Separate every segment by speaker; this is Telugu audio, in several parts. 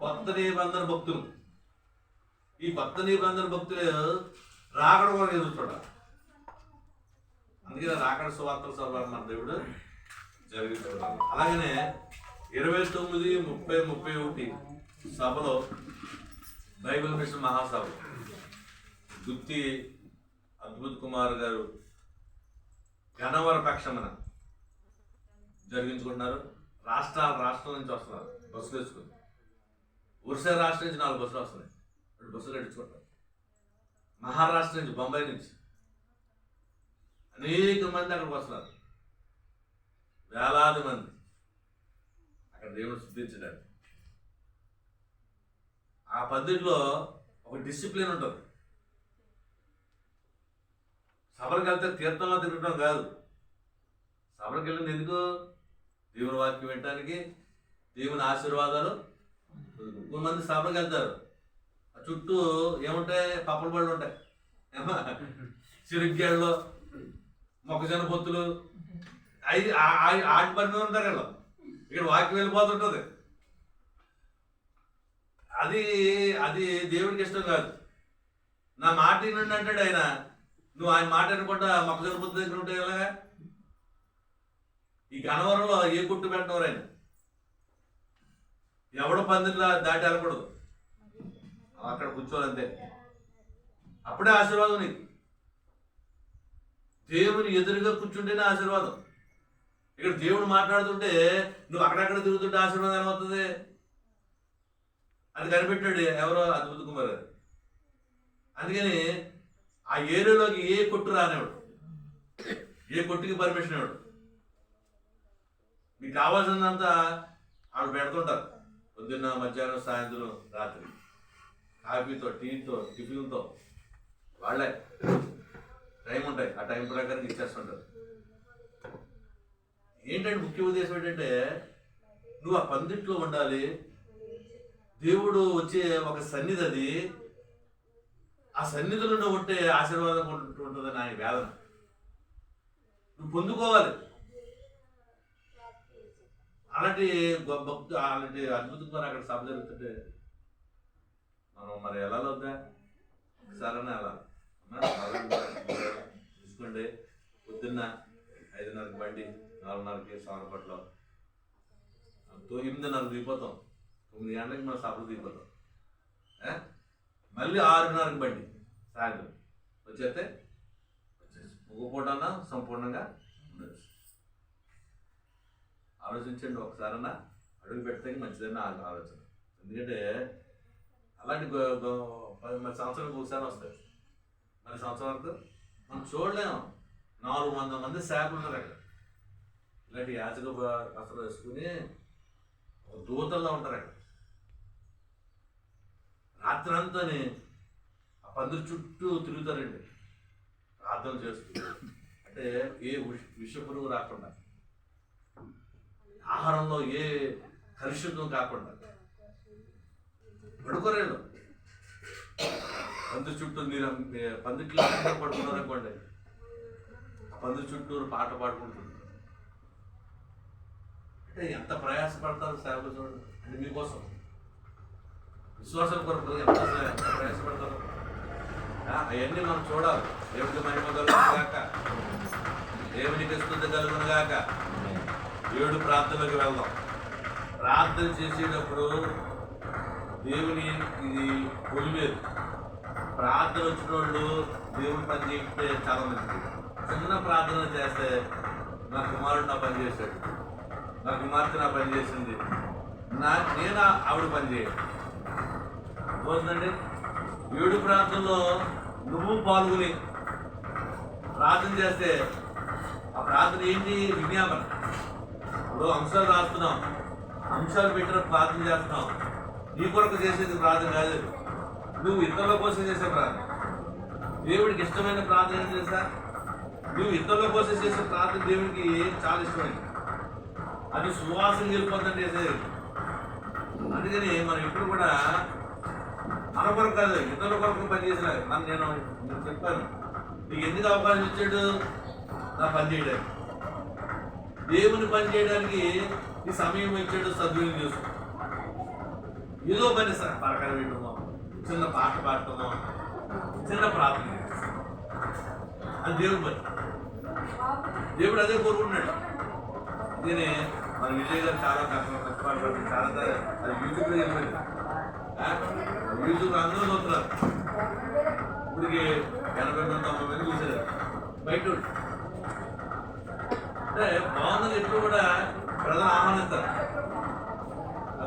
Speaker 1: కొత్త నిబంధన భక్తులు. ఈ కొత్త నిబంధన భక్తులు రాకడ కూడా ఎదురు చూడాలి. అందుకనే రాకడ సువార్తల సభ మన దేవుడు జరిగించాలి. అలాగనే 29, 30, 31 సభలో బైబిల్ మిషన్ మహాసభ గుత్తి అద్భుత్ కుమార్ గారు గణవర పక్షమున జరిగించుకుంటున్నారు. రాష్ట్రం నుంచి వస్తున్నారు బస్సులు వేసుకుని. ఒరిస్సా రాష్ట్రం నుంచి 4 బస్సులు వస్తున్నాయి. 2 బస్సులు నడుచుకుంటారు. మహారాష్ట్ర నుంచి, బొంబాయి నుంచి అనేక మంది అక్కడికి వస్తున్నారు. వేలాది మంది అక్కడ దేవుడు శుద్ధించడానికి. ఆ పద్ధతిలో ఒక డిసిప్లిన్ ఉంటుంది. సభలకు వెళ్తే తీర్థంలో తిరగడం కాదు. సభలకు వెళ్ళింది ఎందుకు? దేవుని వాక్యం వినటానికి, దేవుని ఆశీర్వాదాలు. కొంతమంది సభలకు వెళ్తారు, చుట్టూ ఏముంటాయి? పప్పుల బళ్ళు ఉంటాయి, చిరుగ్గాళ్ళు, మొక్కజొన్న పొత్తులు, ఆటి పని మీద ఉంటారు వీళ్ళు. ఇక్కడ వాక్యం వెళ్ళిపోతుంటుంది. అది అది దేవుడికి ఇష్టం కాదు. నా మాట వినండి అంటాడు ఆయన. నువ్వు ఆయన మాట వినకుండా మొక్కజొన్న పొత్తు దగ్గర ఉంటే ఎలాగా? ఈ గణవరంలో ఏ గుట్టు పెట్టినవారు ఆయన? ఎవడో పందిరిలా దాటి వెళ్ళకూడదు. అక్కడ కూర్చోవాలంతే. అప్పుడే ఆశీర్వాదం నీకు. దేవుని ఎదురుగా కూర్చుంటేనే ఆశీర్వాదం. ఇక్కడ దేవుడు మాట్లాడుతుంటే నువ్వు అక్కడక్కడ తిరుగుతుంటే ఆశీర్వాదం ఏమవుతుంది? అది కనిపెట్టాడు ఎవరో అద్భుత కుమార్ గారు. అందుకని ఆ ఏరియాలోకి ఏ కొట్టు రానివాడు, ఏ కొట్టుకి పర్మిషన్ ఇవ్వడు. మీకు కావాల్సిందంతా ఆవిడ పెడుతుంటారు. పొద్దున్న, మధ్యాహ్నం, సాయంత్రం, రాత్రి కాఫీతో, టీతో, టిఫిన్తో వాళ్ళే టైం ఉంటాయి. ఆ టైం ప్రకారం ఇచ్చేస్తుంటారు. ఏంటంటే ముఖ్య ఉద్దేశం ఏంటంటే నువ్వు ఆ పందిట్లో ఉండాలి. దేవుడు వచ్చే ఒక సన్నిధి అది. ఆ సన్నిధిలో నువ్వు ఉంటే ఆశీర్వాదం ఉంటుందని ఆయన వేదన. నువ్వు పొందుకోవాలి. అలాంటి భక్తు, అలాంటి అద్భుతంగా అక్కడ సభ జరుగుతుంటే మనం మరి వెళ్ళాలి వద్దా? ఒకసారైనా వెళ్ళాలి. చూసుకోండి, పొద్దున్న 5:30కి బండి, 4:30కి సోనపట్లో, 8:30 దిగిపోతాం. 9 గంటలకి మనం సభలు దిగిపోతాం. మళ్ళీ 6:30కి బండి సాయంత్రం వచ్చేస్తే ముగ్గుపూటన్నా సంపూర్ణంగా ఉండొచ్చు. ఆలోచించండి ఒకసారన్నా. అడుగు పెడితే మంచిదన్న ఆలోచన. ఎందుకంటే అలాంటి 10 సంవత్సరాలకు ఒకసారి వస్తాయి. 10 సంవత్సరాల వరకు మనం చూడలేము. 400 మంది సేవలు ఉన్నారు అక్కడ. ఇలాంటి యాచక వస్త్రాలు వేసుకుని దూతల్లో ఉంటారు అక్కడ. రాత్రి అంతాని ఆ పందిరి చుట్టూ తిరుగుతారండి ప్రార్థన చేస్తూ. అంటే ఏ విషపురుగు రాకుండా, ఆహారంలో ఏ కలుషితం కాకుండా పడుకోరేళ్ళు. పందిరి చుట్టూ మీరు పందిట్లో పడుకున్నారు అనుకోండి, ఆ పందిరి చుట్టూ పాట పాడుకుంటుంది. అంటే ఎంత ప్రయాసపడతారు సేవలు చూడండి. అంటే మీకోసం విశ్వాసం కొరకు ఎంత ప్రయాసపడతారు. అవన్నీ మనం చూడాలి. దేవుడికి మహిమ కలుగునుగాక, దేవునికి స్తుతి కలుగునుగాక. 7 ప్రార్థనలకు వెళ్దాం. ప్రార్థన చేసేటప్పుడు దేవుని ఇది కొలివేరు. ప్రార్థన వచ్చిన వాళ్ళు దేవుని పని చేస్తే చాలా మంచిది. చిన్న ప్రార్థన చేస్తే నా కుమారుడు నా పని చేశాడు, నా కుమార్తె నా పని చేసింది, నేను ఆవిడ పని చేయాలి. పోతుందండి. 7 ప్రార్థనలో నువ్వు పాల్గొని ప్రార్థన చేస్తే ఆ ప్రార్థన ఏంటి? విజ్ఞాపన. ఇప్పుడు అంశాలు రాస్తున్నాం, అంశాలు పెట్టిన ప్రార్థన చేస్తున్నాం. నీ కొరకు చేసేది ప్రార్థన కాదు, నువ్వు ఇతరుల కోసం చేసే ప్రార్థన. దేవుడికి ఇష్టమైన ప్రార్థన ఏంటి తెలుసా? నువ్వు ఇతరుల కోసం చేసే ప్రార్థన దేవుడికి చాలా ఇష్టమైంది. అది సువాసన వెళ్ళిపోతుందంటే చేసేది. అందుకని మనం ఇప్పుడు కూడా మన కొరకు కాదు, ఇతరుల కొరకు పనిచేసేలాగా. నేను చెప్పాను, నీకు ఎందుకు అవకాశం ఇచ్చాడు? నా పని చేయడానికి, దేవుని పని చేయడానికి ఈ సమయం ఇచ్చాడు. సద్వినియోగం చేసుకో. ఏదో పని సార్ పరకర వేయటమో, చిన్న పాట పాడటమో, చిన్న ప్రార్థన అది దేవుడి పని. దేవుడు అదే కోరుకుంటున్నాడు. దీని మన విజయ్ గారు చాలా కష్టపడ్డారు, చాలా అది యూట్యూబ్లో వెళ్ళిపోయింది. యూట్యూబ్ అందరూ చూస్తున్నారు. ఇప్పటికి 80-90 మంది చూసారు బయట. అంటే బాగుందని ఎప్పుడు కూడా ప్రజలు ఆహ్వానిస్తారు.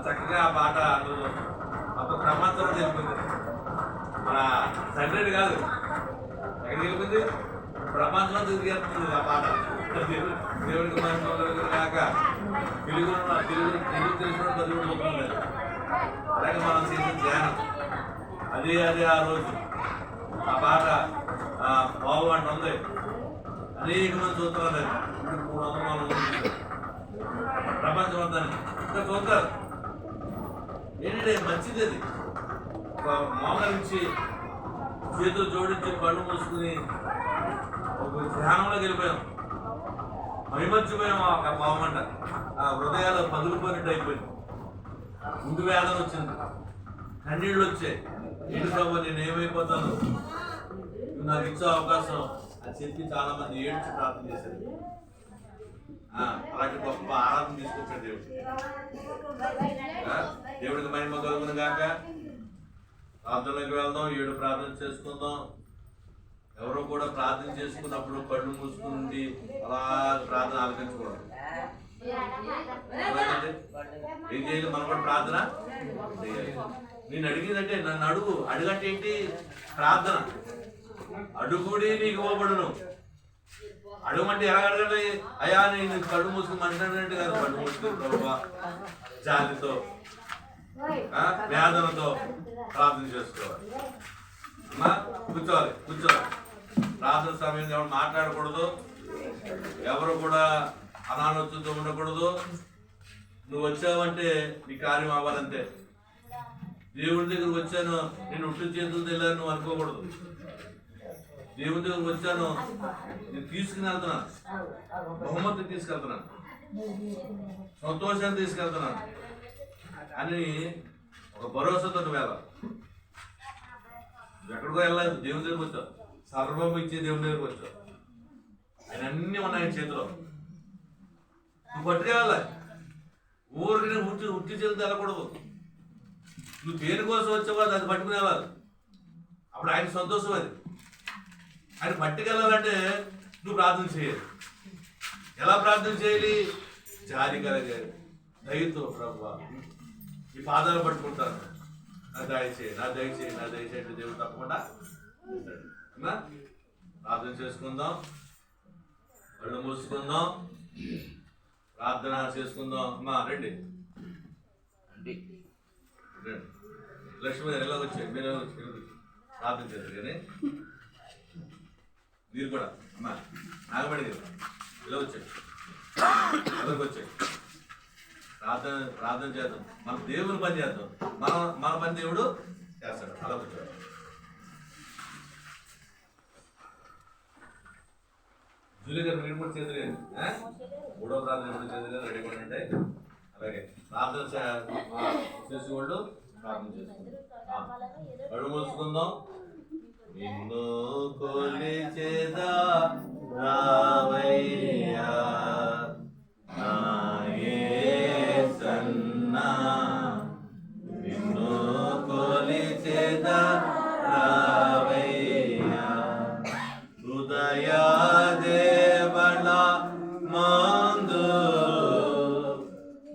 Speaker 1: చక్కగా ఆ పాట అందరూ అప్పుడు ప్రమాంతరం వెళ్ళిపోయింది. మన సండ్రెడ్డి కాదు, ఎక్కడికి వెళ్ళిపోయింది? ప్రపంచంలో తిరిగేస్తుంది ఆ పాట. దేవుడికి మహిమ కాక తెలుగు తెలిసిన పది చూపుతుంది. అలాగే మనం చేసిన ధ్యానం అదే ఆ రోజు ఆ పాట బాగుంట ఉంది. అనేక మంది చూస్తున్నారు. ఇప్పుడు 300 ప్రపంచం అంతా ఇంకా చూస్తారు. ఏంటంటే మంచిది అది. మోకరించి చేతులు జోడించి కళ్ళు మూసుకుని ఒక ధ్యానంలోకి వెళ్ళిపోయాం. మైమర్చిపోయాం. ఆ బావమంట ఆ హృదయాలు పగిలిపోయినట్టు అయిపోయింది. ముందు వేదన వచ్చింది, కన్నీళ్ళు వచ్చాయి. ఏంటి ప్రభు నేను ఏమైపోతాను, నాకు ఇచ్చే అవకాశం అని చెప్పి చాలా మంది ఏడ్చి ప్రార్థన చేశారు. అలాంటి గొప్ప ఆరాధన తీసుకొచ్చాడు దేవుడు. దేవుడికి మహిమ కలుగును గాక. ప్రార్థనలకు వెళ్దాం, 7 ప్రార్థన చేసుకుందాం. ఎవరో కూడా ప్రార్థన చేసుకున్నప్పుడు కళ్ళు మూసుకుంది అలా ప్రార్థన ఆలకించకూడదు. ఏం చేయాలి? మనం కూడా ప్రార్థన చేయాలి. నేను అడిగిందంటే నన్ను అడుగు. అడుగంటే ఏంటి? ప్రార్థన. అడుగుడి నీకు ఇవ్వబడును. అడుగుమంటే ఎలా అడగాలి? అయ్యా నేను కళ్ళు మూసుకుని మంచినట్టు కాదు. కళ్ళు మూసుకుని జాతితో వేదనతో ప్రార్థన చేసుకోవాలి. కూర్చోవాలి. ప్రార్థన సమయంలో ఎవరు మాట్లాడకూడదు, ఎవరు కూడా అనాలోచనతో ఉండకూడదు. నువ్వు వచ్చావంటే నీ కార్యం అవ్వాలంతే. దేవుడి దగ్గరకు వచ్చాను నేను ఉట్టి చేతులతో వెళ్ళాను నువ్వు అనుకోకూడదు. దేవుడి దగ్గరకు వచ్చాను నేను తీసుకుని వెళ్తున్నాను, బహుమతి తీసుకెళ్తున్నాను, సంతోషాన్ని తీసుకెళ్తున్నాను అని ఒక భరోసాతో నువ్వు వెళ్ళాలి. ఎక్కడికో వెళ్ళాలి, దేవుని దగ్గరకు వచ్చావు. సర్వం ఇచ్చే దేవుని దగ్గరకు వచ్చావు. ఆయన అన్నీ ఉన్నాయి చేతిలో. నువ్వు పట్టుకెళ్ళాలి. ఊరికి ఉట్టి చేతులతో వెళ్ళకూడదు. నువ్వు దేని కోసం వచ్చావు అది పట్టుకుని వెళ్ళాలి. అప్పుడు ఆయన సంతోషం. అది ఆయన పట్టుకెళ్ళాలంటే నువ్వు ప్రార్థన చేయాలి. ఎలా ప్రార్థన చేయాలి? జాలి కలగాలి, దయతో ప్రభువా ఈ పాదాలు పట్టుకుంటాను, నా దయచేయి అంటే దేవుడు తప్పకుండా ప్రార్థన చేసుకుందాం. కళ్ళు మూసుకుందాం, ప్రార్థన చేసుకుందాం. అమ్మా రండి. లక్ష్మి గారు ఎలా వచ్చాయి? మీరు ఎలా వచ్చి ప్రార్థన చేశారు కానీ మీరు కూడా అమ్మా నాగమణి గారు ఇలా వచ్చాయి, ఎవరికి వచ్చాయి? ప్రార్థన చేద్దాం. మనం దేవుని పని చేద్దాం. మన పని దేవుడు చేస్తాడు. అలా వచ్చాడు. జూలీ గారు మీరు కూడా చేతులేదు. 3వ ప్రార్థన ఎప్పుడు చేతులేదు, రెడీ కూడా ఉంటాయి. అలాగే ప్రార్థన చేసుకోండు. ప్రార్థన చేసుకుందాం. కళ్ళు మూసుకుందాం. నిన్ను కొలిచేదా రావయ్యా నా యేసన్నా, నిన్ను కొలిచేదా రావయ్యా హృదయా దేవళ మందు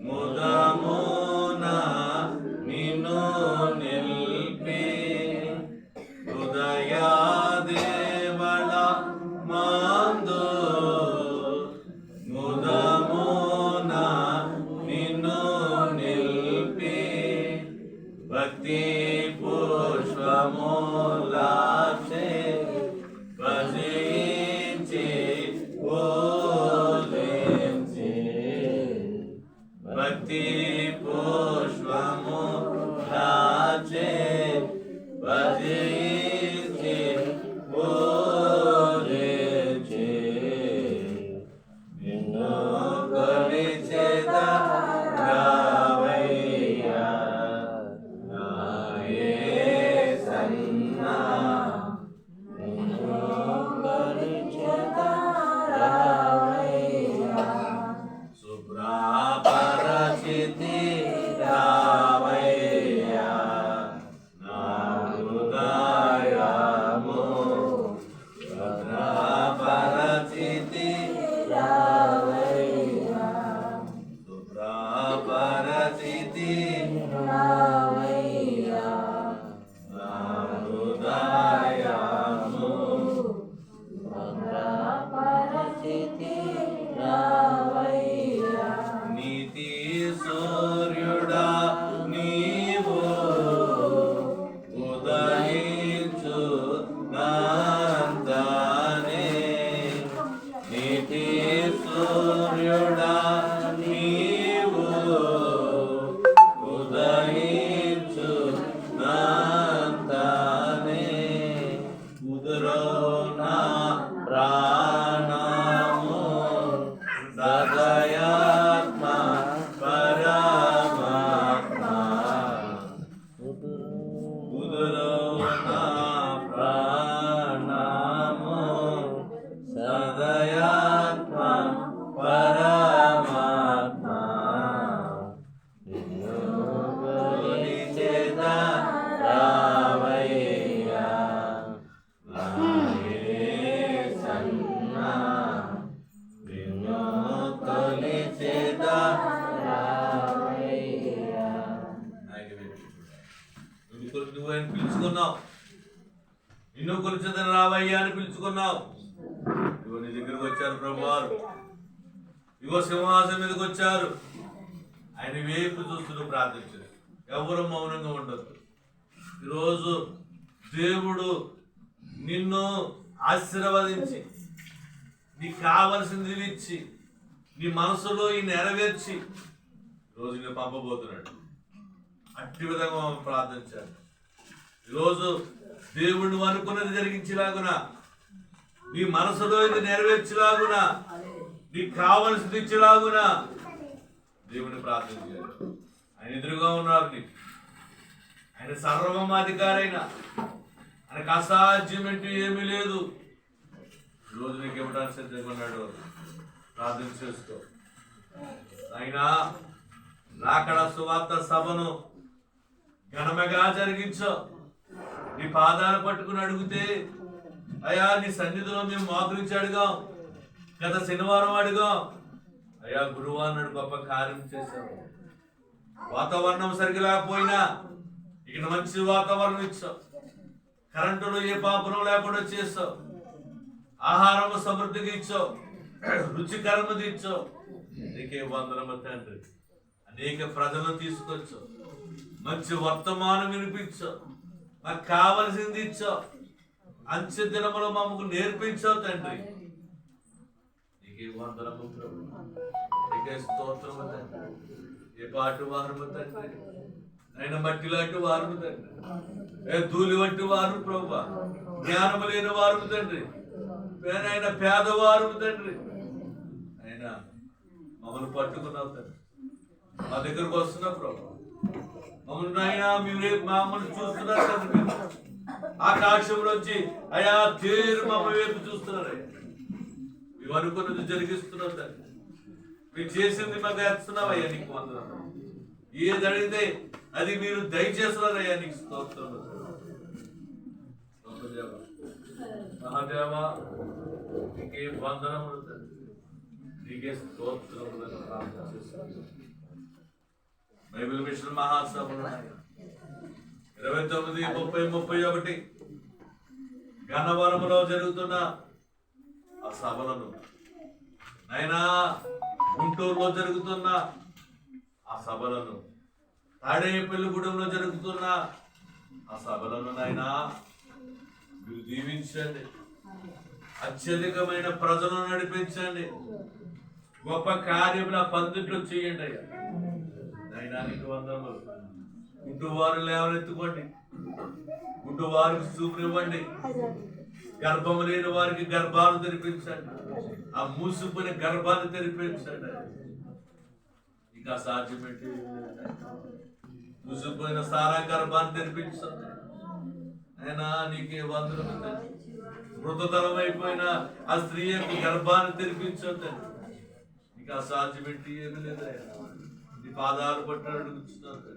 Speaker 1: ముదమున నిన్ను నిల్పి, హృదయా దేవళ మందు ముదమున నిన్ను నిల్పి, భక్తి పుష్పములాచే భజించి పూజించి, భక్తి పుష్పములాచే భజించి పూజించి, నిన్ను కొలిచెదా రావయ్యా నీతి సూర్యుడా నీవు ఉదయించు నాంతానే, నీతి సూర్యుడా నీవు ఉదయించు నాంతానే, కుదురో నా ప్రాణము సదయాత్మ పరమాత్మ, కుదురో నా ప్రాణము సదయాత్మ పరమాత్మ, నిన్ను కొలిచేద రావయ్యా నా యేసన్నా, నిన్ను కొలిచేద రావయ్యా. నువ్వు ఆయన పిలుచుకున్నావు, నిన్ను కొలిచేదని రావయ్యా అని పిలుచుకున్నావు. ఇగో నీ దగ్గరికి వచ్చారు ప్రభువారు, ఇగో సింహాసనం మీదకి వచ్చారు. ఆయన వైపు చూస్తూ ప్రార్థించారు. ఎవరు మౌనంగా ఉండదు. ఈరోజు దేవుడు నిన్ను ఆశీర్వదించి, నీకు కావలసింది ఇచ్చి, నీ మనసులో ఈ నెరవేర్చి ఈరోజు నేను పంపబోతున్నాడు. అట్టి విధంగా మనం ప్రార్థించాలి. ఈరోజు దేవుడు నువ్వు అనుకున్నది జరిగించేలాగున, నీ మనసులో ఇది నెరవేర్చేలాగున, నీకు కావలసింది ఇచ్చేలాగున దేవుని ప్రార్థించాలి. ఆయన ఎదురుగా ఉన్నారు నీకు. ఆయన సర్వమాధికారైన, ఆయనకు అసాధ్యమంటూ ఏమీ లేదు. ఈరోజు నీకు ఇవ్వడానికి సిద్ధంగా ఉన్నాడు. ప్రార్థన చేసుకో. అయినా రాకడ సువార్త సభను ఘనముగా జరిగించో. నీ పాదాలు పట్టుకుని అడిగితే, అయ్యా నీ సన్నిధిలో మేము మోకరించి అడిగాం, గత శనివారం అడిగాం, అయ్యా గురువారం నాడు గొప్ప కార్యం చేశావు. వాతావరణం సరిగ్గా లేకపోయినా ఇక్కడ మంచి వాతావరణం ఇచ్చావు. కరెంటులో ఏ పాపం లేకుండా చేస్తావు. ఆహారము సమృద్ధిగా ఇచ్చావు, రుచికరమది ఇచ్చావు. నీకే వందనము తండ్రి. అనేక ప్రజలను తీసుకొచ్చావు, మంచి వర్తమానం వినిపించావు, మాకు కావలసింది ఇచ్చావు, అంచె దినములో మమ్మకు నేర్పించావు తండ్రి. నీకే వందనము ప్రభు, నీకే స్తోత్రము తండ్రి. ఏ పాటు వారము తండ్రి, ఆయన మట్టి లాంటి వారు తండ్రి, ఏ ధూళి వంటి వారు ప్రభు, జ్ఞానము లేని వారు తండ్రి, ఆయన పేదవారు తండ్రి. ఆయన మమ్మల్ని పట్టుకున్నావు తండ్రి, మా దగ్గరకు వస్తున్నా ప్రభు. మమ్మల్ని ఆయన మీరు మమ్మల్ని చూస్తున్నారు తండ్రి. మీరు ఆకాశంలోంచి అయా తేరు మమ్మ వైపు చూస్తున్నారు. మేము అనుకున్నది జరిగిస్తున్నావు తండ్రి. మీరు చేసింది మాకు వేస్తున్నావయ్యా, నీకు వందనాలు. ఏది అడిగితే అది మీరు దయచేస్తున్నారయ్యా, నీకు స్తోత్రం. మహాదేవా నీకే వందనములు తండ్రి, నీకే స్తోత్రములను ప్రార్థన చేస్తున్నాను. బైబిల్ మిషన్ మహాసభలు 29, 30, 31 గన్నవరములో జరుగుతున్న ఆ సభలను, నైనా గుంటూరులో జరుగుతున్న ఆ సభలను, తాడేపల్లిగూడెంలో జరుగుతున్న ఆ సభలను నైనా మీరు దీవించండి. అత్యధికమైన ప్రజలను నడిపించండి. గొప్ప కార్యముల పందిట్లో చేయండి అయ్యా. నైనా నీకు వందనములు. గుడ్డువారు లేవనెత్తుకోండి, గుడ్డువారికి చూపునివ్వండి, గర్భము లేని వారికి గర్భాలు తెరిపించండి, ఆ మూసుకుని గర్భాన్ని తెరిపించండి. ఇక సాధ్యపెట్టి మూసుకుపోయిన సారా గర్భాన్ని తెరిపించండి. అయినా నీకే వందనము తండ్రి. మృతతరం అయిపోయిన ఆ స్త్రీ యొక్క గర్భాన్ని తెరిపించండి. ఇక అసాధ్యపెట్టి ఏమి లేదు. నీ పాదాలు పట్టిన అడుగుతున్నాను.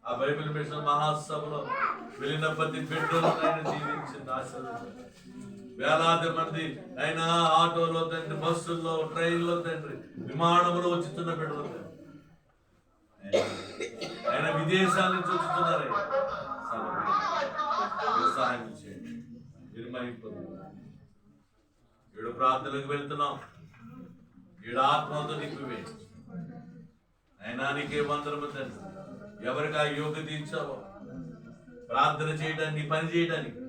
Speaker 1: ఆ బైబిల్ మిషన్ మహాసభలో వెళ్ళిన ప్రతి బిడ్డలు ఆయన జీవించింది, ఆశీర్వదించండి. వేలాది మంది అయినా ఆటోలో తండ్రి, బస్సుల్లో, ట్రైన్లో తండ్రి, విమానంలో వచ్చుతున్న బిడ్డలు తండ్రి, ఆయన విదేశాల నుంచి వచ్చుతున్నారయ్యా, సహాయం చేయండి. మీరు ఏడు ప్రార్థనలకు వెళ్తున్నాం, ఏడు ఆత్మతో నింపివే అయినా నీకే వందనము తండ్రి. ఎవరికి ఆ యోగ్యత ఇచ్చావో ప్రార్థన చేయడానికి, పని చేయడానికి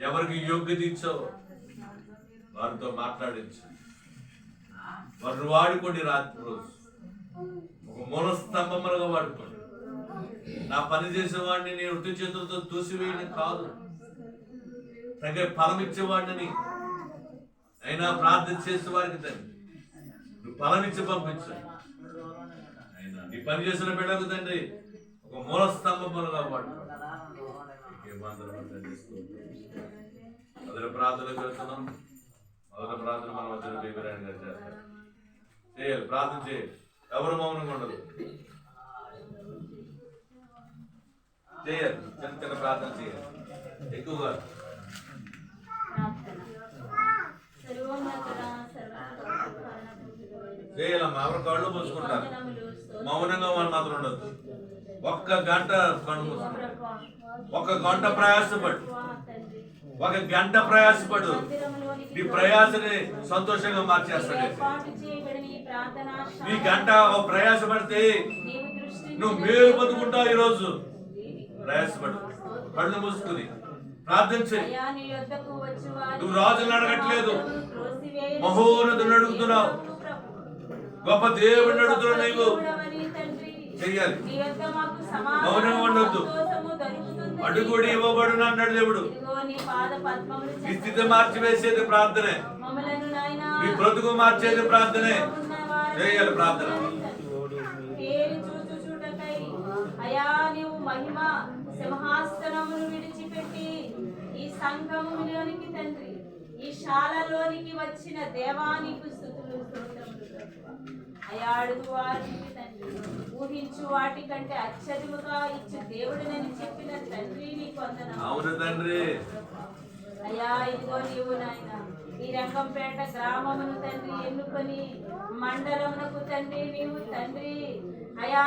Speaker 1: ఎవరికి యోగ్యత ఇచ్చావో వారితో మాట్లాడించు, వారిని వాడుకోండి. రాత్రి రోజు ఒక మూల స్తంభములుగా వాడుకోండి. నా పని చేసేవాడిని నేను ఉట్టి చేతులతో దూసివేయడం కాదు, తగ్గ ఫలం ఇచ్చేవాడిని అయినా ప్రార్థన చేసే వారికి తండ్రి నువ్వు ఫలం ఇచ్చి పంపించు. అయినా నీ పని చేసిన బిడ్డకు తండ్రి ఒక మూల స్తంభములుగా వాడుకోండి. మొదటి ప్రార్థన చేస్తున్నాం. మొదటి ప్రార్థన మనం వచ్చిన బీబీరాయణ గారు చేస్తారు. చేయాలి, ప్రార్థన చేయాలి. ఎవరు మౌనంగా ఉండదు, చేయాలి. చిన్న చిన్న ప్రార్థన చేయాలి, ఎక్కువగా చేయాలమ్మా. ఎవరు కళ్ళు మూసుకుంటారు, మౌనంగా వాళ్ళు మాత్రం ఉండదు. ఒక్క గంట కళ్ళు మూసుకుంటారు. ఒక గంట ప్రయాసపడు, ఒక గంట ప్రయాసపడు. నీ ప్రయాసని సంతోషంగా మార్చేస్తాడు. నీ గంట ప్రయాసపడితే నువ్వు మేలు పొందుకుంటావు. ఈరోజు ప్రయాసపడు, కళ్ళు మూసుకుని ప్రార్థన చేయి. నువ్వు రాజుని అడగట్లేదు, మహోన్నతుని అడుగుతున్నావు, గొప్ప దేవుడిని అడుగుతున్నావు. నీవు చెయ్యాలి, మౌనంగా ఉండొద్దు. అడుగుడి ఇవ్వబడును అన్నాడు దేవుడు. నీ స్థితి మార్చివేసేది ప్రార్థనే, నీ బ్రతుకు మార్చేది ప్రార్థనే. చేయాలి ప్రార్థన.
Speaker 2: అయా నీవు మహిమ సింహాసనమును విడిచిపెట్టి ఈ సంఘములోనికి తండ్రి, ఈ శాలలోనికి వచ్చిన దేవానికి స్తుతులు స్తోత్రములు. అయా అడుగు వారికి తండ్రి, ఊహించు వాటి కంటే అత్యధికముగా ఇచ్చు దేవుడినని చెప్పిన తండ్రి నీకు వందనాలు.
Speaker 1: అవును తండ్రి.
Speaker 2: అయ్యా ఇదిగో నీవు నాయన ఈ రంగంపేట గ్రామమును తండ్రి ఎన్నుకొని మండలమునకు తండ్రి నీవు తండ్రి అయా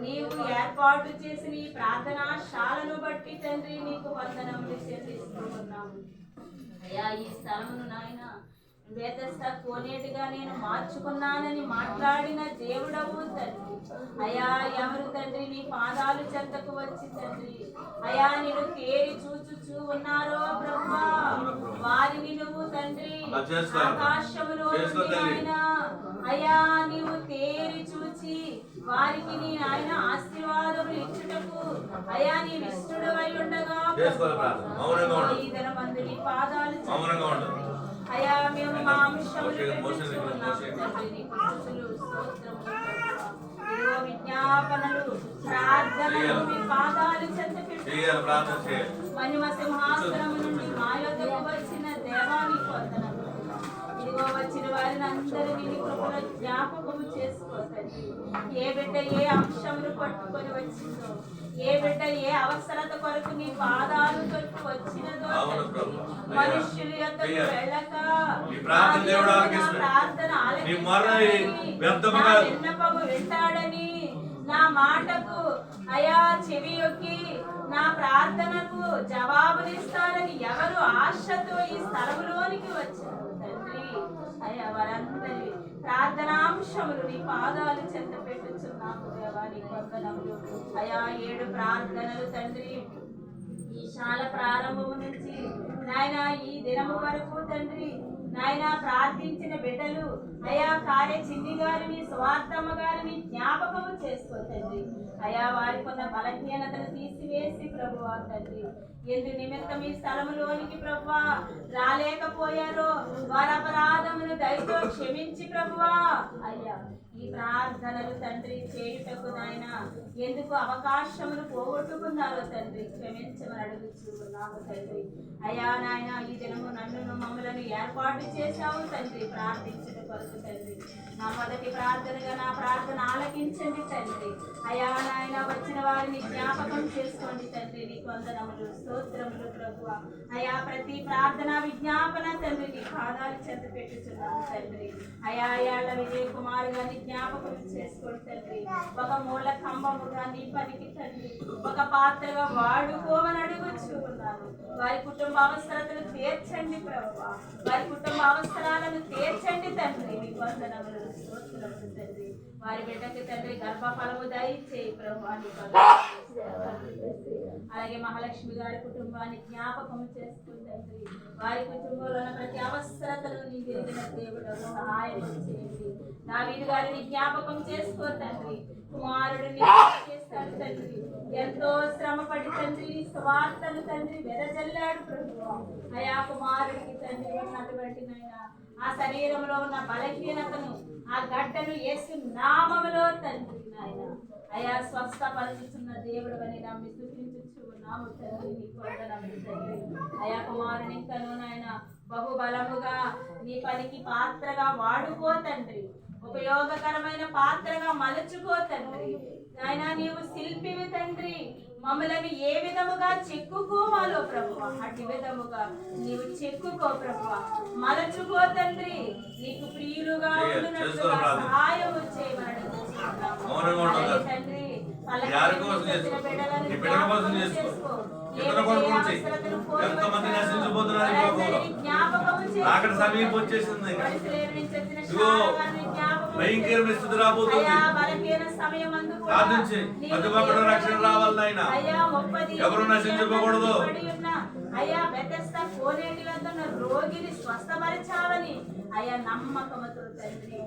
Speaker 2: నీవు ఏర్పాటు చేసిన ఈ ప్రార్థనా శాలను బట్టి తండ్రి నీకు వందనములు చెల్లిస్తూ ఉన్నాము. అయా ఈ స్థలమును నాయన వేదస్థ కోనేటిగా నేను మార్చుకున్నానని మాట్లాడిన దేవుడవు తండ్రి. అయా ఎవరు తండ్రి నీ పాదాలు చెంతకు వచ్చి తండ్రి అయా నేను తేరి చూచుచూ ఉన్నారో బ్రహ్మా, వారిని నువ్వు తండ్రి ఆకాశములో అయా నీవు తేరి చూచి వారికి నీ ఆయన ఆశీర్వాదములు ఇచ్చుటకు అయా నీ విష్ణుడవై ఉండగా ఈ దినమందు నీ పాదాలు అయా మేము మా అంశములు విజ్ఞాపనలు ప్రార్థనలు మీ పాదాలు చెంత పెట్టి మహిమ సింహాసనము నుండి మా యొద్దకు వచ్చిన దేవానికి వందనములు. ఇదిగో వచ్చిన వారిని అందరినీ నీ కృపలో జ్ఞాపకము చేసుకోతండి. ఏ బిడ్డ ఏ అంశములు పట్టుకొని వచ్చిందో, ఏ బిడ్డ ఏ అవసరత కొరకు నీ పాదాలు తొట్టు వచ్చినదో మనుష్యుల యొద్దకు వెళ్ళక ప్రార్థన విన్నపము వింటాడని నా మాటకు అయా చెవి యొక్కి నా ప్రార్థనకు జవాబునిస్తారని ఎవరు ఆశతో ఈ స్థలములోనికి వచ్చారు తండ్రి అయా వారందరి ప్రార్థనాంశములు నీ పాదాలు చెంత పెట్టుచున్నాము దేవాని వందనములు. అయా 7 ప్రార్థనలు తండ్రి ఈ శాల ప్రారంభము నుంచి నాయన ఈ దినము వరకు తండ్రి నాయన ప్రార్థించిన బిడ్డలు అయా కార్య చిన్ని గారిని స్వార్థమ్మ గారిని జ్ఞాపకము చేసుకో తండ్రి. అయా వారికి ఉన్న బలహీనతను తీసివేసి ప్రభువా తండ్రి ఎందు నిమిత్తం ఈ స్థలములోనికి ప్రభువా రాలేకపోయారో వారి అపరాధమును దయతో క్షమించి ప్రభువా అయ్యా ఈ ప్రార్థనలు తండ్రి చేయుటకు నాయన ఎందుకు అవకాశమును పోగొట్టుకున్నారో తండ్రి క్షమించమని అడుగుచున్నాము తండ్రి. అయా నాయన ఈ దినము నన్ను మమ్మలను ఏర్పాటు చేశావు తండ్రి ప్రార్థించిన కొరకు తండ్రి. నా మొదటి ప్రార్థనగా నా ప్రార్థన ఆలకించండి తండ్రి. అయా నాయన వచ్చిన వారిని జ్ఞాపకం చేసుకోండి తండ్రి. నీకు వందనములు స్తోత్రములు ప్రభువా. అయా ప్రతి ప్రార్థన విజ్ఞాపన తండ్రి నీ పాదాలు చెంత పెట్టుచున్నాను తండ్రి. అయా అయాళ్ళ విజయ్ కుమార్ గారిని జ్ఞాపకం చేసుకోండి తండ్రి. ఒక మూల కంబముగా నీ పనికి తండ్రి ఒక పాత్రగా వాడుకోమని అడుగుచూ ఉన్నాను. వారి కుటుంబ అవసరతను తీర్చండి ప్రభువా. వారి కుటుంబ అవసరాలను తీర్చండి తండ్రి. నీకు వందనములు స్తోత్రములు తండ్రి. వారి బిడ్డకి తండ్రి గర్భఫలము దయచేయి ప్రభువా. అలాగే మహాలక్ష్మి గారి కుటుంబాన్ని జ్ఞాపకం చేసుకుని తండ్రి వారి కుటుంబంలో ఉన్న ప్రతి అవసరతను నీ ఎరిగిన దేవుడు సహాయం చేయండి. దావీదు గారిని జ్ఞాపకం చేసుకో తండ్రి. కుమారుడిని చేస్తాడు తండ్రి. ఎంతో శ్రమపడి తండ్రి స్వార్థను తండ్రి వెదజల్లాడు ప్రభువా. అయా కుమారుడికి తండ్రి ఉన్నటువంటి నాయనా ఆ శరీరంలో ఉన్న బలహీనతను ఆ గడ్డను యేసు నామములో తండ్రి నాయన అయా స్వస్థపరుచుతున్న దేవుడు అని నమ్మి స్తుతించుచు ఉన్నాము తండ్రి. నీకు వందనములు తండ్రి. అయా కుమారుని ఇంకను నాయన బహుబలముగా నీ పనికి పాత్రగా వాడుకో తండ్రి. ఉపయోగకరమైన పాత్రగా మలుచుకో తండ్రి. నాయన నీవు శిల్పివి తండ్రి. మమ్మలను ఏ విధముగా చెక్కుకోవాలో ప్రభువా అటు విధముగా నీవు చెక్కుకో ప్రభువా. మలచుకో తండ్రి. నీకు ప్రియులుగా ఉండునట్లుగా సహాయము చేయమని తండ్రి.
Speaker 1: అక్కడ సమీపం వచ్చేసింది. భయంకరమైన స్థితి రాబోతుంది. ప్రార్థించి ప్రతి ఒక్కరు రక్షణ రావాలి నాయన. ఎవరు నశించకూడదు.
Speaker 2: అయ్యా బెతెస్దా కోనేటి వద్ద ఉన్న రోగిని స్వస్థపరచావని అయ్యా నమ్మకముతో తండ్రి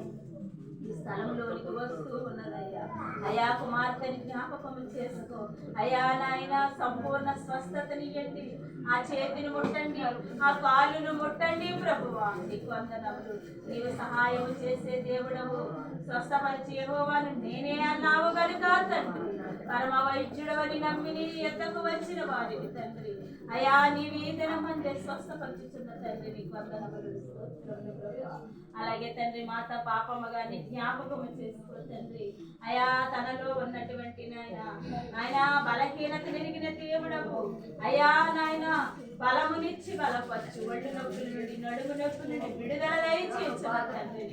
Speaker 2: ఈ స్థలంలోనికి వస్తూ ఉన్నదయ్యా. అయా కుమార్తెని జ్ఞాపకం చేసుకో అయా నాయన. సంపూర్ణ స్వస్థతనియండి. ఆ చేతిని ముట్టండి, ఆ కాలును ముట్టండి ప్రభువా. నీకు వందనములు. నీవు సహాయం చేసే దేవుడవు. స్వస్థపరిచి యెహోవాను నేనే అన్నావు కనుక తండ్రి పరమ వైద్యుడవని నమ్మి నీ ఎద్దకు వచ్చిన వారిని తండ్రి అయా నీవు ఈ దినమందే స్వస్థపరుచుతున్న తండ్రి. నీకు వందనములు. అలాగే తండ్రి మాత పాపమ్మ గారిని జ్ఞాపకం చేసుకో తండ్రి. అయా తనలో ఉన్నటువంటి నాయన బలహీనత నెరిగిన దేవుడవు. అయా నాయన బలమునిచ్చి బలపరచు. ఒళ్ళు నొప్పుల నుండి నడుము నొప్పుల నుండి విడుదల దయచేయించు తండ్రి.